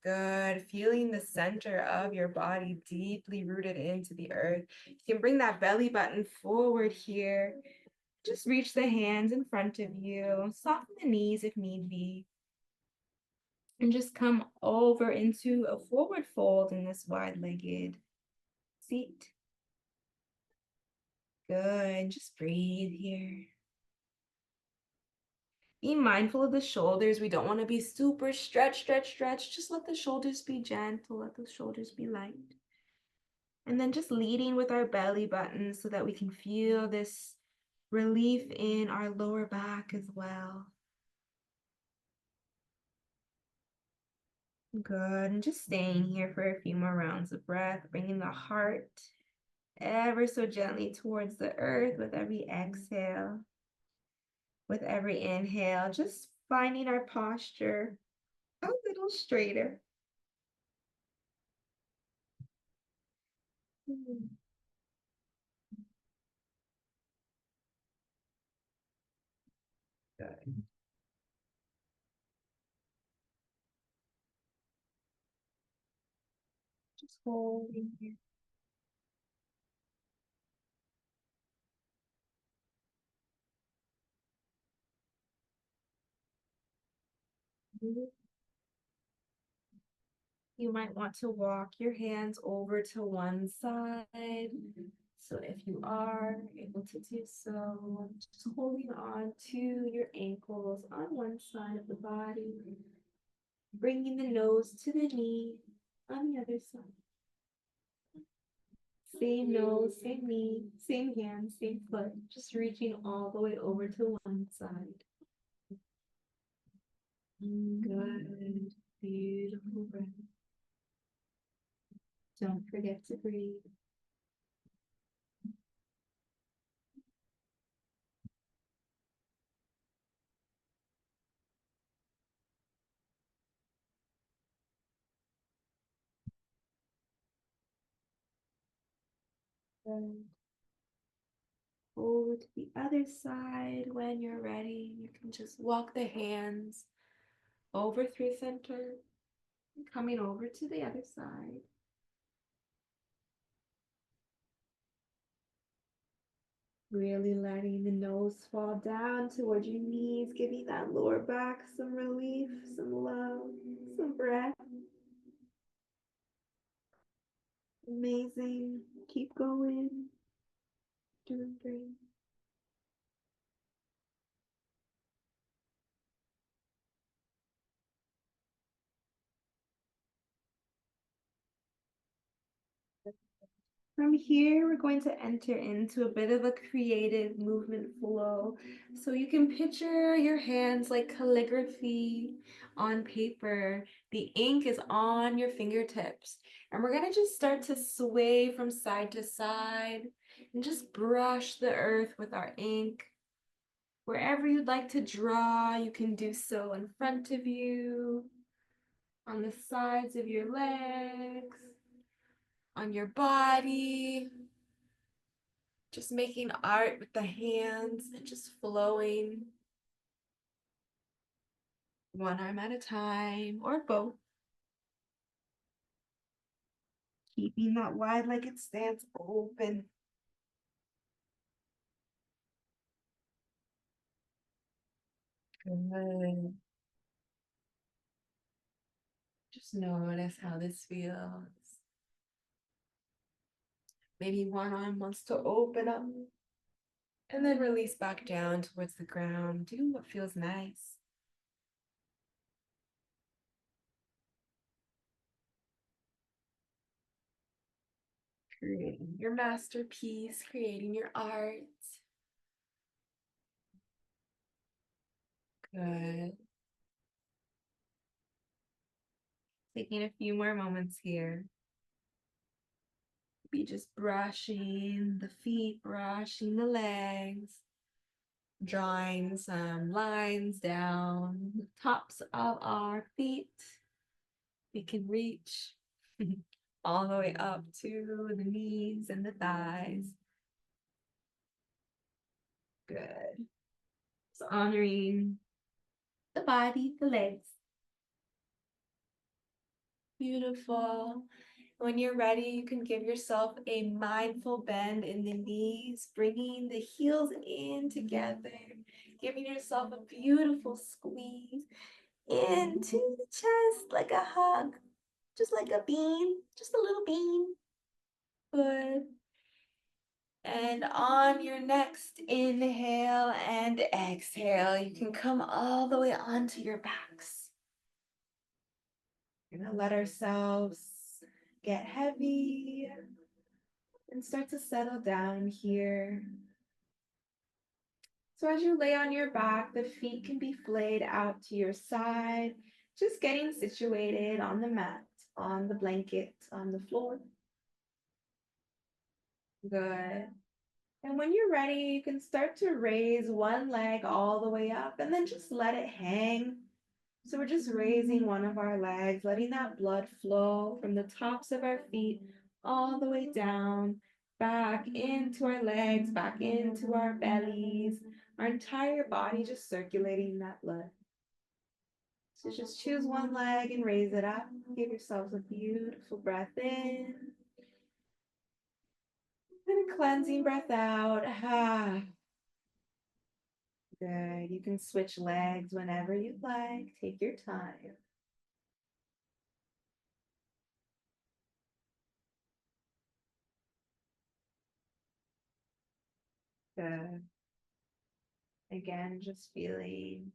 Good. Feeling the center of your body deeply rooted into the earth. You can bring that belly button forward here. Just reach the hands in front of you. Soften the knees if need be. And just come over into a forward fold in this wide-legged seat. Good. Just breathe here. Be mindful of the shoulders. We don't want to be super stretch. Just let the shoulders be gentle. Let the shoulders be light. And then just leading with our belly button so that we can feel this relief in our lower back as well. Good. And just staying here for a few more rounds of breath, bringing the heart ever so gently towards the earth with every exhale. With every inhale, just finding our posture a little straighter. Good. Just holding here. You might want to walk your hands over to one side. So if you are able to do so, just holding on to your ankles on one side of the body, bringing the nose to the knee on the other side. Same nose, same knee, same hand, same foot, just reaching all the way over to one side. Good, beautiful breath. Don't forget to breathe. Good. Over to the other side. When you're ready, you can just walk the hands over through center, coming over to the other side. Really letting the nose fall down towards your knees, giving that lower back some relief, some love, some breath. Amazing. Keep going. Doing great. From here, we're going to enter into a bit of a creative movement flow. So you can picture your hands like calligraphy on paper. The ink is on your fingertips. And we're going to just start to sway from side to side and just brush the earth with our ink. Wherever you'd like to draw, you can do so in front of you, on the sides of your legs, on your body. Just making art with the hands and just flowing one arm at a time or both. Keeping that wide-legged stance open. Good. Just notice how this feels. Maybe one arm wants to open up and then release back down towards the ground. Do what feels nice. Creating your masterpiece, creating your art. Good. Taking a few more moments here. Be just brushing the feet, brushing the legs, drawing some lines down the tops of our feet. We can reach all the way up to the knees and the thighs. Good. So honoring the body, the legs. Beautiful. When you're ready, you can give yourself a mindful bend in the knees, bringing the heels in together, giving yourself a beautiful squeeze into the chest like a hug, just like a bean, just a little bean. Good. And on your next inhale and exhale, you can come all the way onto your backs. We're gonna let ourselves get heavy and start to settle down here. So as you lay on your back, the feet can be flayed out to your side, just getting situated on the mat, on the blanket, on the floor. Good. And when you're ready, you can start to raise one leg all the way up and then just let it hang. So we're just raising one of our legs, letting that blood flow from the tops of our feet all the way down, back into our legs, back into our bellies, our entire body just circulating that blood. So just choose one leg and raise it up. Give yourselves a beautiful breath in and a cleansing breath out. Ah. Good. You can switch legs whenever you'd like. Take your time. Good. Again, just feeling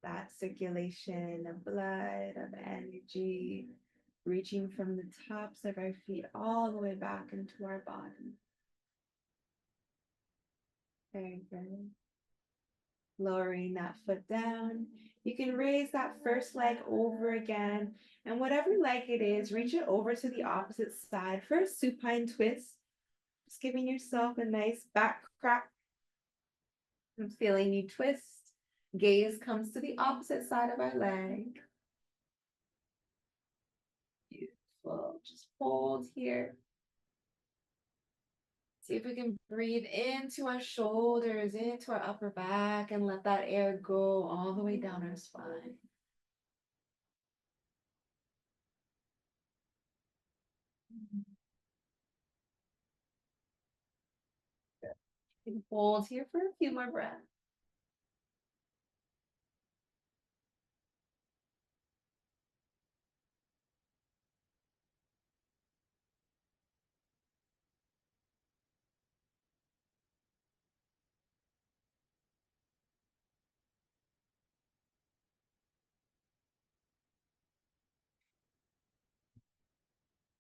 that circulation of blood, of energy, reaching from the tops of our feet all the way back into our body. Very good. Lowering that foot down. You can raise that first leg over again. And whatever leg it is, reach it over to the opposite side for a supine twist. Just giving yourself a nice back crack. I'm feeling you twist. Gaze comes to the opposite side of our leg. Beautiful. Just hold here. See if we can breathe into our shoulders, into our upper back, and let that air go all the way down our spine. You can hold here for a few more breaths.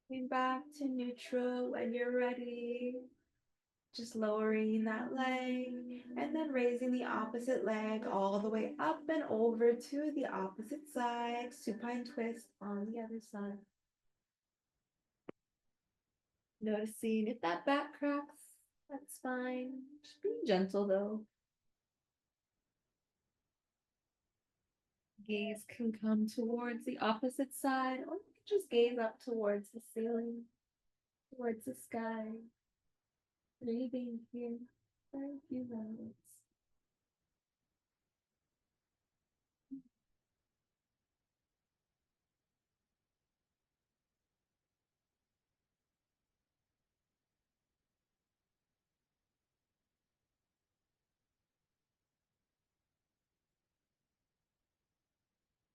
Coming back to neutral when you're ready. Just lowering that leg and then raising the opposite leg all the way up and over to the opposite side. Supine twist on the other side. Noticing if that back cracks, that's fine. Just being gentle though. Gaze can come towards the opposite side, or you can just gaze up towards the ceiling, towards the sky. Breathing here for a few moments.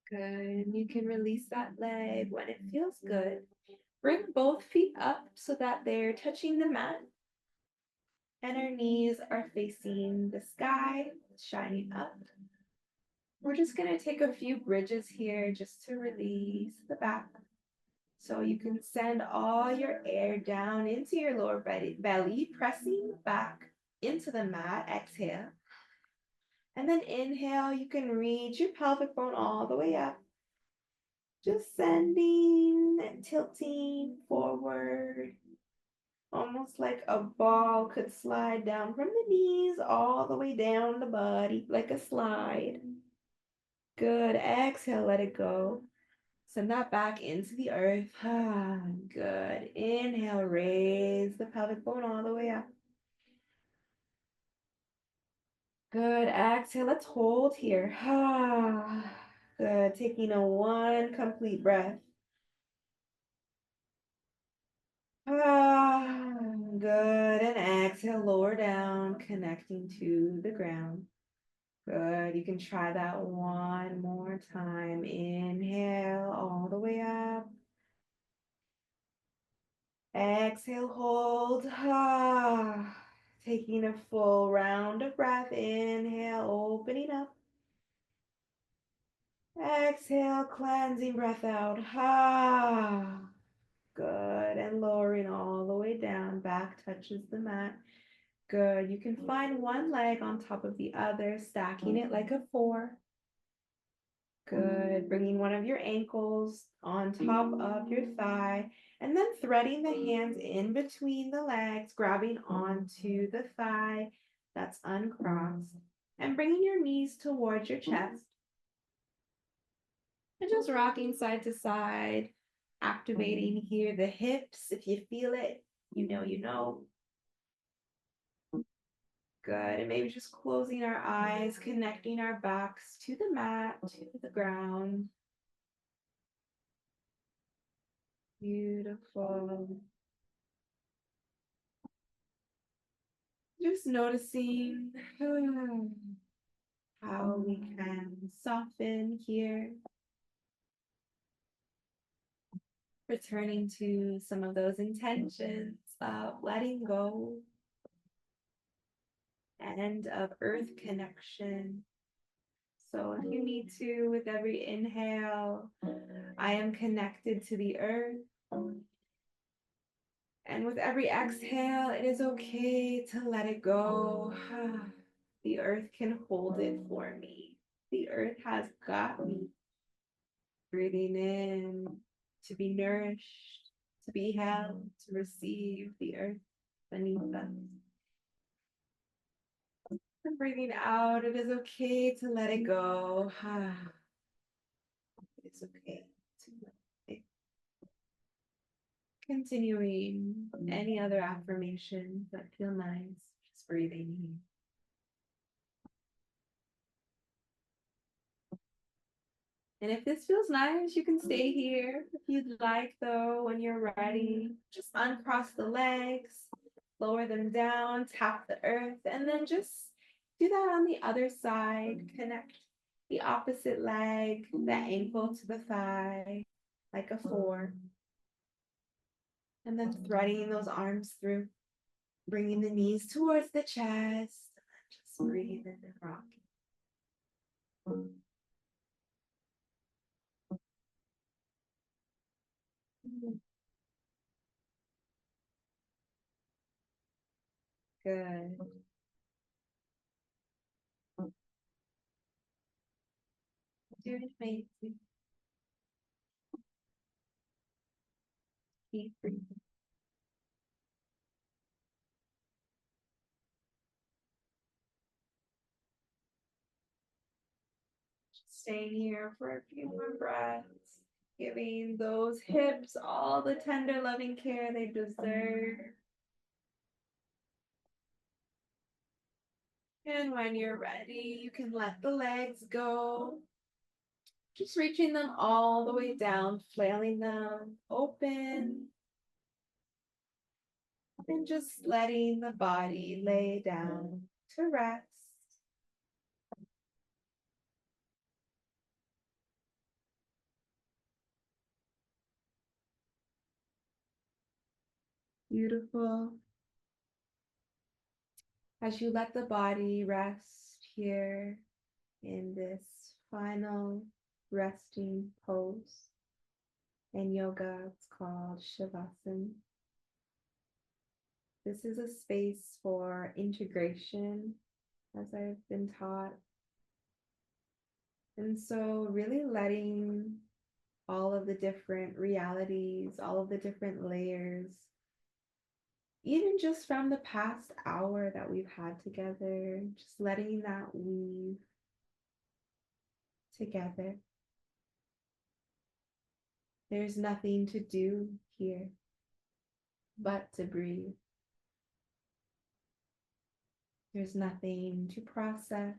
Good. You can release that leg when it feels good. Bring both feet up so that they're touching the mat and our knees are facing the sky, shining up. We're just going to take a few bridges here just to release the back. So you can send all your air down into your lower belly, pressing back into the mat. Exhale. And then inhale, you can reach your pelvic bone all the way up. Just sending and tilting forward. Almost like a ball could slide down from the knees all the way down the body, like a slide. Good. Exhale, let it go. Send that back into the earth. Good. Inhale, raise the pelvic bone all the way up. Good. Exhale, let's hold here. Good. Taking a one complete breath. Good. And exhale, lower down, connecting to the ground. Good. You can try that one more time. Inhale all the way up. Exhale, hold. Taking a full round of breath. Inhale, opening up. Exhale, cleansing breath out. Ah, good. And lowering all the way down. Back touches the mat. Good. You can find one leg on top of the other, stacking it like a 4. Good. Bringing one of your ankles on top of your thigh, and then threading the hands in between the legs, grabbing onto the thigh that's uncrossed, and bringing your knees towards your chest. And just rocking side to side, activating here the hips. If you feel it, you know, you know. Good. And maybe just closing our eyes, connecting our backs to the mat, to the ground. Beautiful. Just noticing how we can soften here, returning to some of those intentions of letting go and of earth connection. So if you need to, with every inhale, I am connected to the earth. And with every exhale, it is okay to let it go. The earth can hold it for me. The earth has got me. Breathing in to be nourished, to be held, to receive the earth beneath us. And breathing out, it is okay to let it go. It's okay to let it. Continuing any other affirmations that feel nice, just breathing in. And if this feels nice, you can stay here if you'd like, though. When you're ready, just uncross the legs, lower them down, tap the earth, and then just do that on the other side. Connect the opposite leg, the ankle to the thigh, like a 4. And then threading those arms through, bringing the knees towards the chest. Just breathe and rock. Good. Doing amazing. Keep breathing. Staying here for a few more breaths, giving those hips all the tender, loving care they deserve. And when you're ready, you can let the legs go. Just reaching them all the way down, flailing them open, and just letting the body lay down to rest. Beautiful. As you let the body rest here in this final resting pose. In yoga, it's called Shavasana. This is a space for integration, as I've been taught. And so, really letting all of the different realities, all of the different layers, even just from the past hour that we've had together, just letting that weave together. There's nothing to do here but to breathe. There's nothing to process,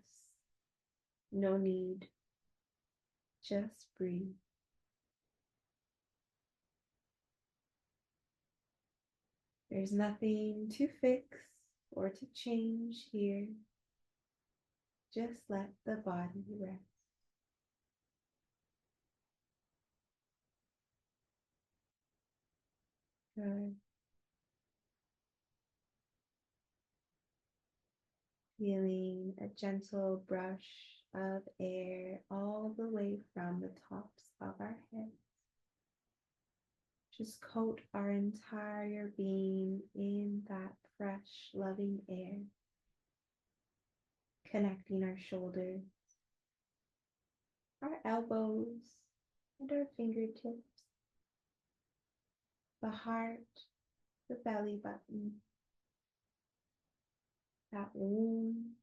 no need, just breathe. There's nothing to fix or to change here. Just let the body rest. Good. Feeling a gentle brush of air all the way from the tops of our heads. Just coat our entire being in that fresh, loving air, connecting our shoulders, our elbows, and our fingertips, the heart, the belly button, that womb,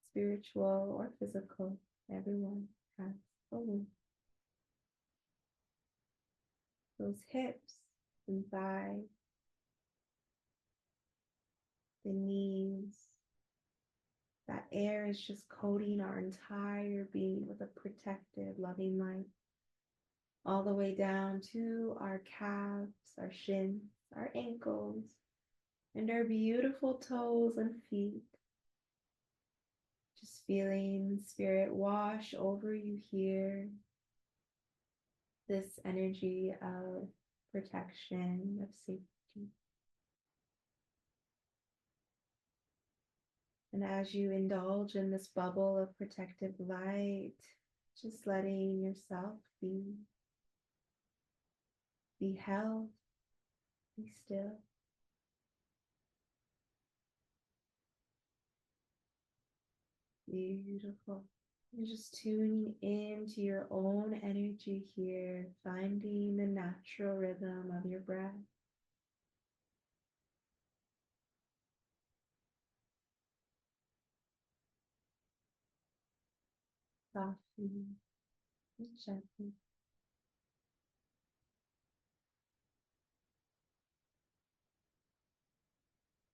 spiritual or physical. Everyone has a womb. Those hips and thighs, the knees. That air is just coating our entire being with a protective, loving light, all the way down to our calves, our shins, our ankles, and our beautiful toes and feet. Just feeling spirit wash over you here. This energy of protection, of safety. And as you indulge in this bubble of protective light, just letting yourself be held, be still. Beautiful. You're just tuning into your own energy here, finding the natural rhythm of your breath. Softly and gently.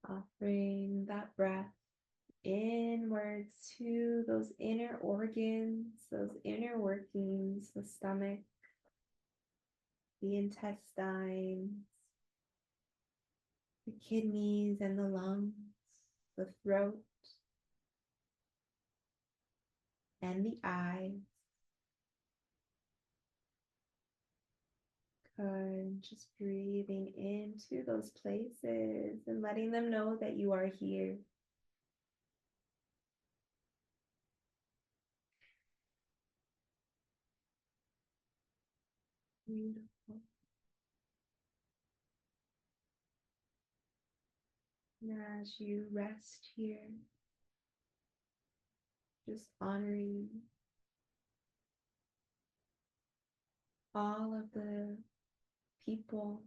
Offering that breath inwards to those inner organs, those inner workings, the stomach, the intestines, the kidneys and the lungs, the throat, and the eyes. Good. Just breathing into those places and letting them know that you are here. Beautiful. And as you rest here, just honoring all of the people,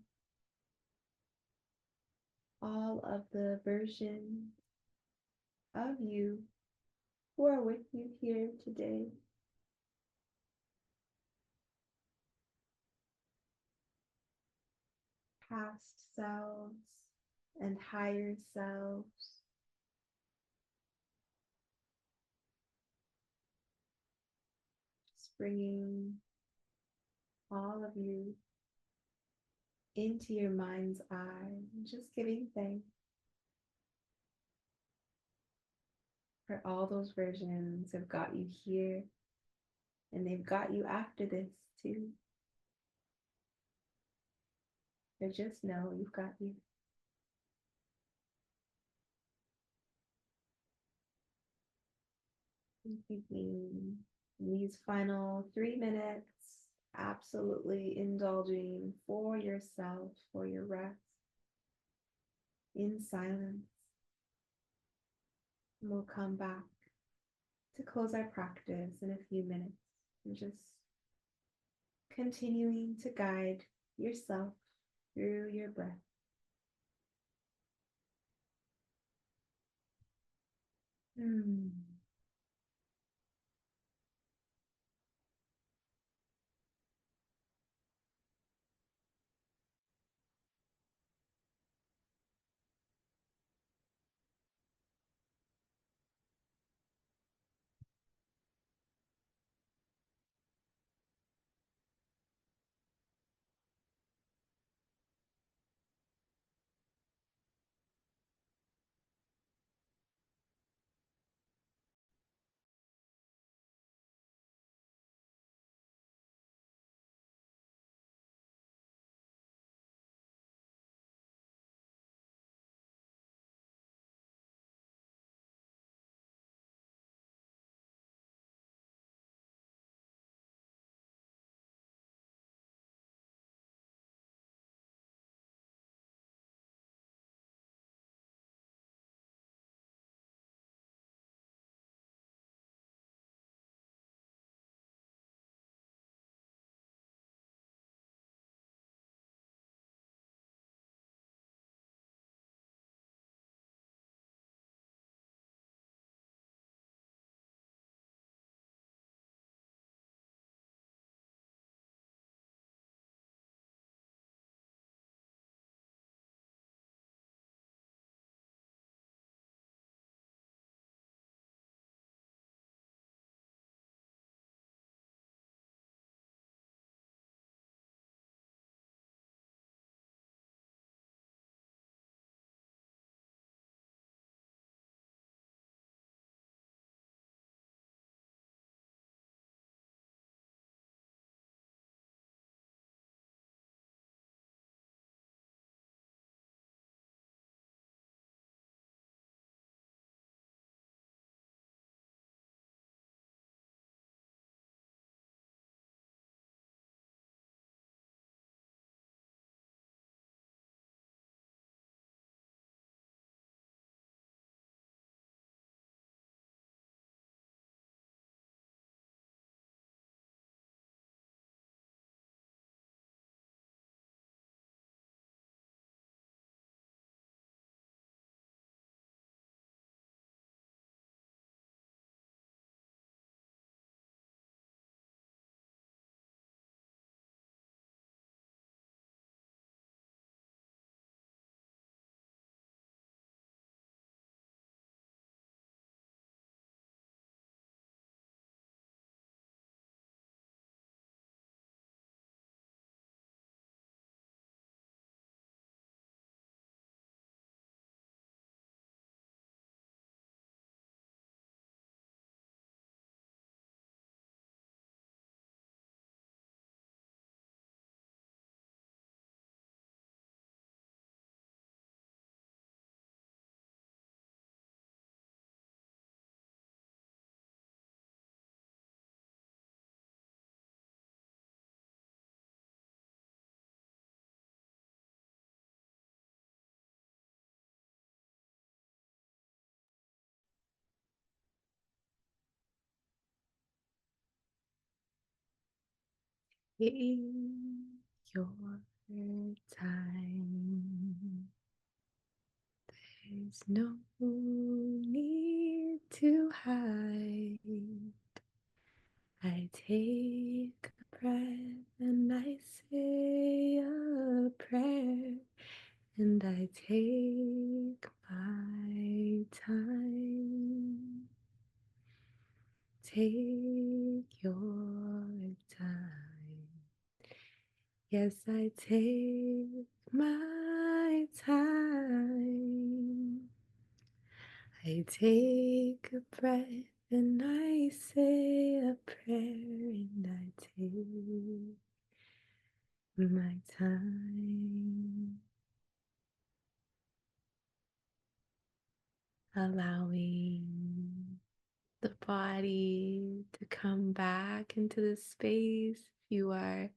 all of the versions of you who are with you here today. Past selves and higher selves. Just bringing all of you into your mind's eye and just giving thanks for all those versions have got you here and they've got you after this too. But just know you've got you. Keeping these final 3 minutes absolutely indulging for yourself, for your rest in silence. And we'll come back to close our practice in a few minutes and just continuing to guide yourself through your breath. Take your time. There's no need to hide. I take a breath and I say a prayer, and I take my time. Take your time. Yes, I take my time. I take a breath and I say a prayer, and I take my time. Allowing the body to come back into the space. If you are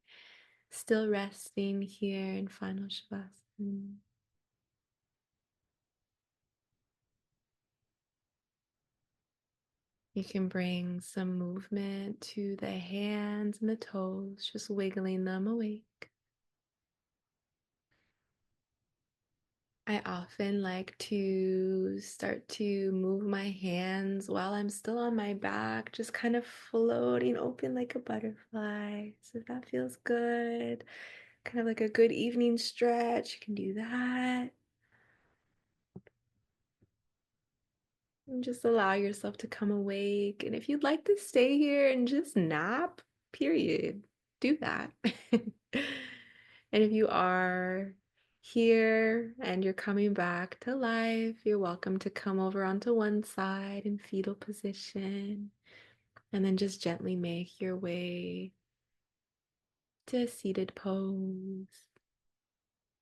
still resting here in final shavasana, you can bring some movement to the hands and the toes, just wiggling them awake. I often like to start to move my hands while I'm still on my back, just kind of floating open like a butterfly. So if that feels good, kind of like a good evening stretch, you can do that. And just allow yourself to come awake. And if you'd like to stay here and just nap, period, do that. And if you are here and you're coming back to life, you're welcome to come over onto one side in fetal position and then just gently make your way to a seated pose,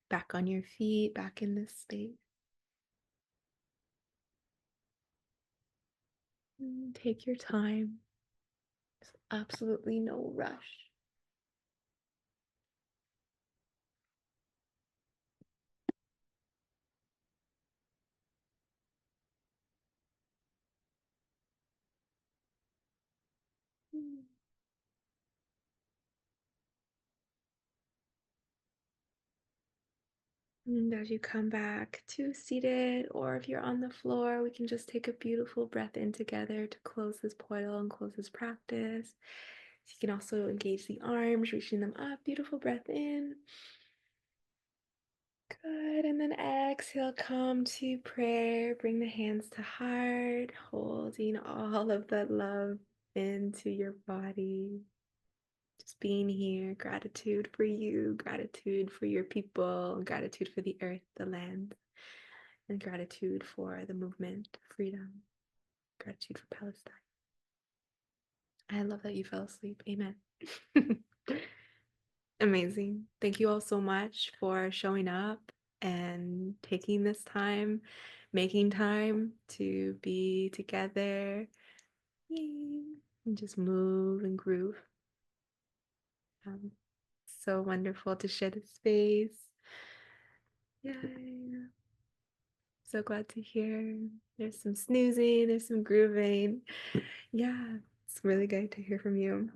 back on your feet, back in this space. Take your time. There's absolutely no rush. And as you come back to seated, or if you're on the floor, we can just take a beautiful breath in together to close this portal and close this practice. So you can also engage the arms, reaching them up. Beautiful breath in. Good. And then exhale, come to prayer. Bring the hands to heart, holding all of that love into your body. Just being here, gratitude for you, gratitude for your people, gratitude for the earth, the land, and gratitude for the movement, freedom, gratitude for Palestine. I love that you fell asleep. Amen. Amazing. Thank you all so much for showing up and taking this time, making time to be together. Yay. And just move and groove. So wonderful to share the space. Yay. So glad to hear. There's some snoozing, there's some grooving. Yeah, it's really good to hear from you.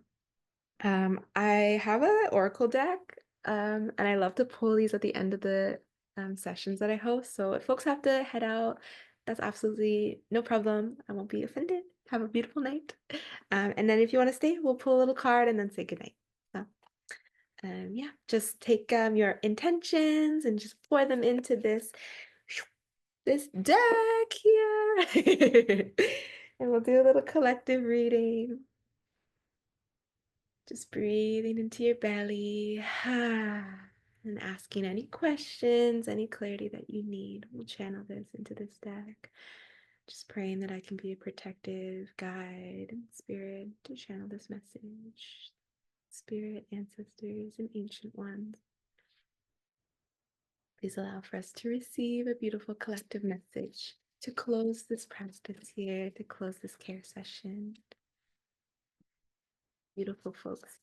I have an Oracle deck, and I love to pull these at the end of the sessions that I host. So if folks have to head out, that's absolutely no problem. I won't be offended. Have a beautiful night. And then if you want to stay, we'll pull a little card and then say goodnight. So, yeah, just take your intentions and just pour them into this deck here. And we'll do a little collective reading. Just breathing into your belly and asking any questions, any clarity that you need. We'll channel this into this deck. Just praying that I can be a protective guide and spirit to channel this message. Spirit, ancestors, and ancient ones, please allow for us to receive a beautiful collective message to close this practice here, to close this care session. Beautiful folks.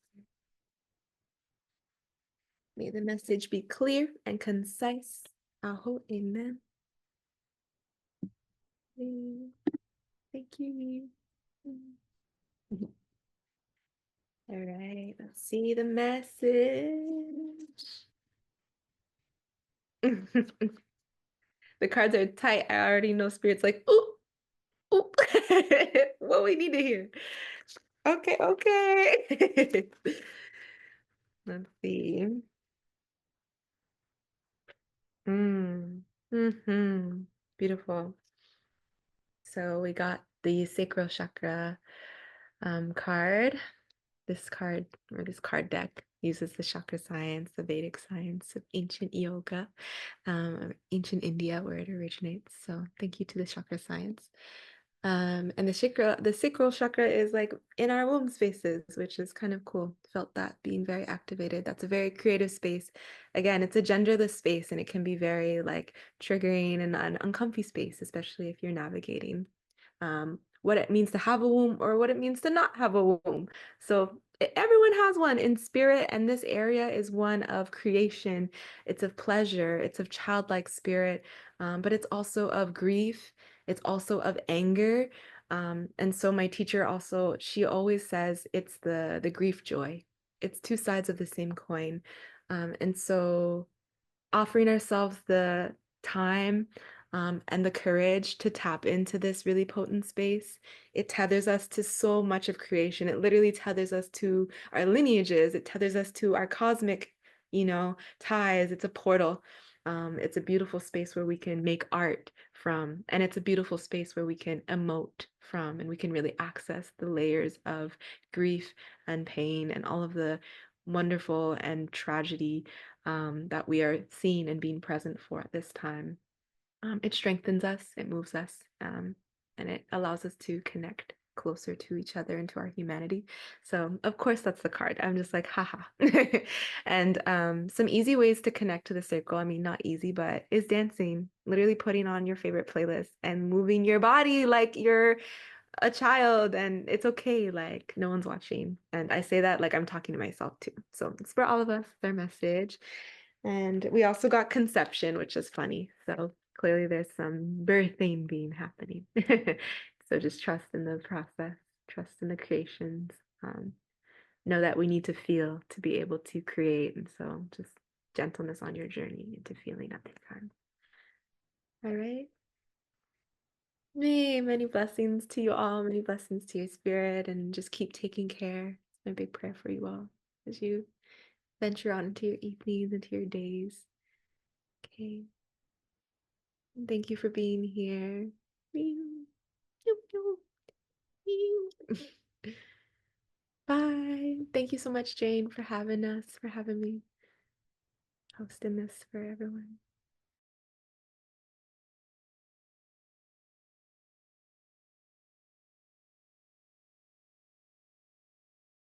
May the message be clear and concise. Aho, amen. Thank you. All right, let's see the message. The cards are tight. I already know Spirit's like, ooh, ooh. What we need to hear. Okay, okay. Let's see. Mm. Beautiful. So we got the sacral chakra card. This card or this card deck uses the chakra science, the Vedic science of ancient yoga, ancient India, where it originates. So thank you to the chakra science. And the sacral chakra is like in our womb spaces, which is kind of cool. Felt that being very activated. That's a very creative space. Again, it's a genderless space, and it can be very like triggering and an uncomfy space, especially if you're navigating what it means to have a womb or what it means to not have a womb. So everyone has one in spirit, and this area is one of creation. It's of pleasure, it's of childlike spirit, but it's also of grief. It's also of anger. And so my teacher also, she always says it's the grief joy. It's two sides of the same coin. And so offering ourselves the time and the courage to tap into this really potent space. It tethers us to so much of creation. It literally tethers us to our lineages. It tethers us to our cosmic, ties. It's a portal. It's a beautiful space where we can make art from, and it's a beautiful space where we can emote from, and we can really access the layers of grief and pain and all of the wonderful and tragedy that we are seeing and being present for at this time. It strengthens us, it moves us, and it allows us to connect closer to each other and to our humanity. So, of course, that's the card. I'm just like, haha. And some easy ways to connect to the circle, I mean, not easy, but is dancing, literally putting on your favorite playlist and moving your body like you're a child, and it's okay, like no one's watching. And I say that like I'm talking to myself too. So it's for all of us, their message. And we also got conception, which is funny. So clearly there's some birthing being happening. So just trust in the process, trust in the creations. Know that we need to feel to be able to create. And so just gentleness on your journey into feeling at this time. All right. Many blessings to you all, many blessings to your spirit, and just keep taking care. It's my big prayer for you all as you venture out into your evenings, into your days. Okay. Thank you for being here. Meow, meow, meow, meow. Bye. Thank you so much, Jane, for having us, for having me hosting this for everyone.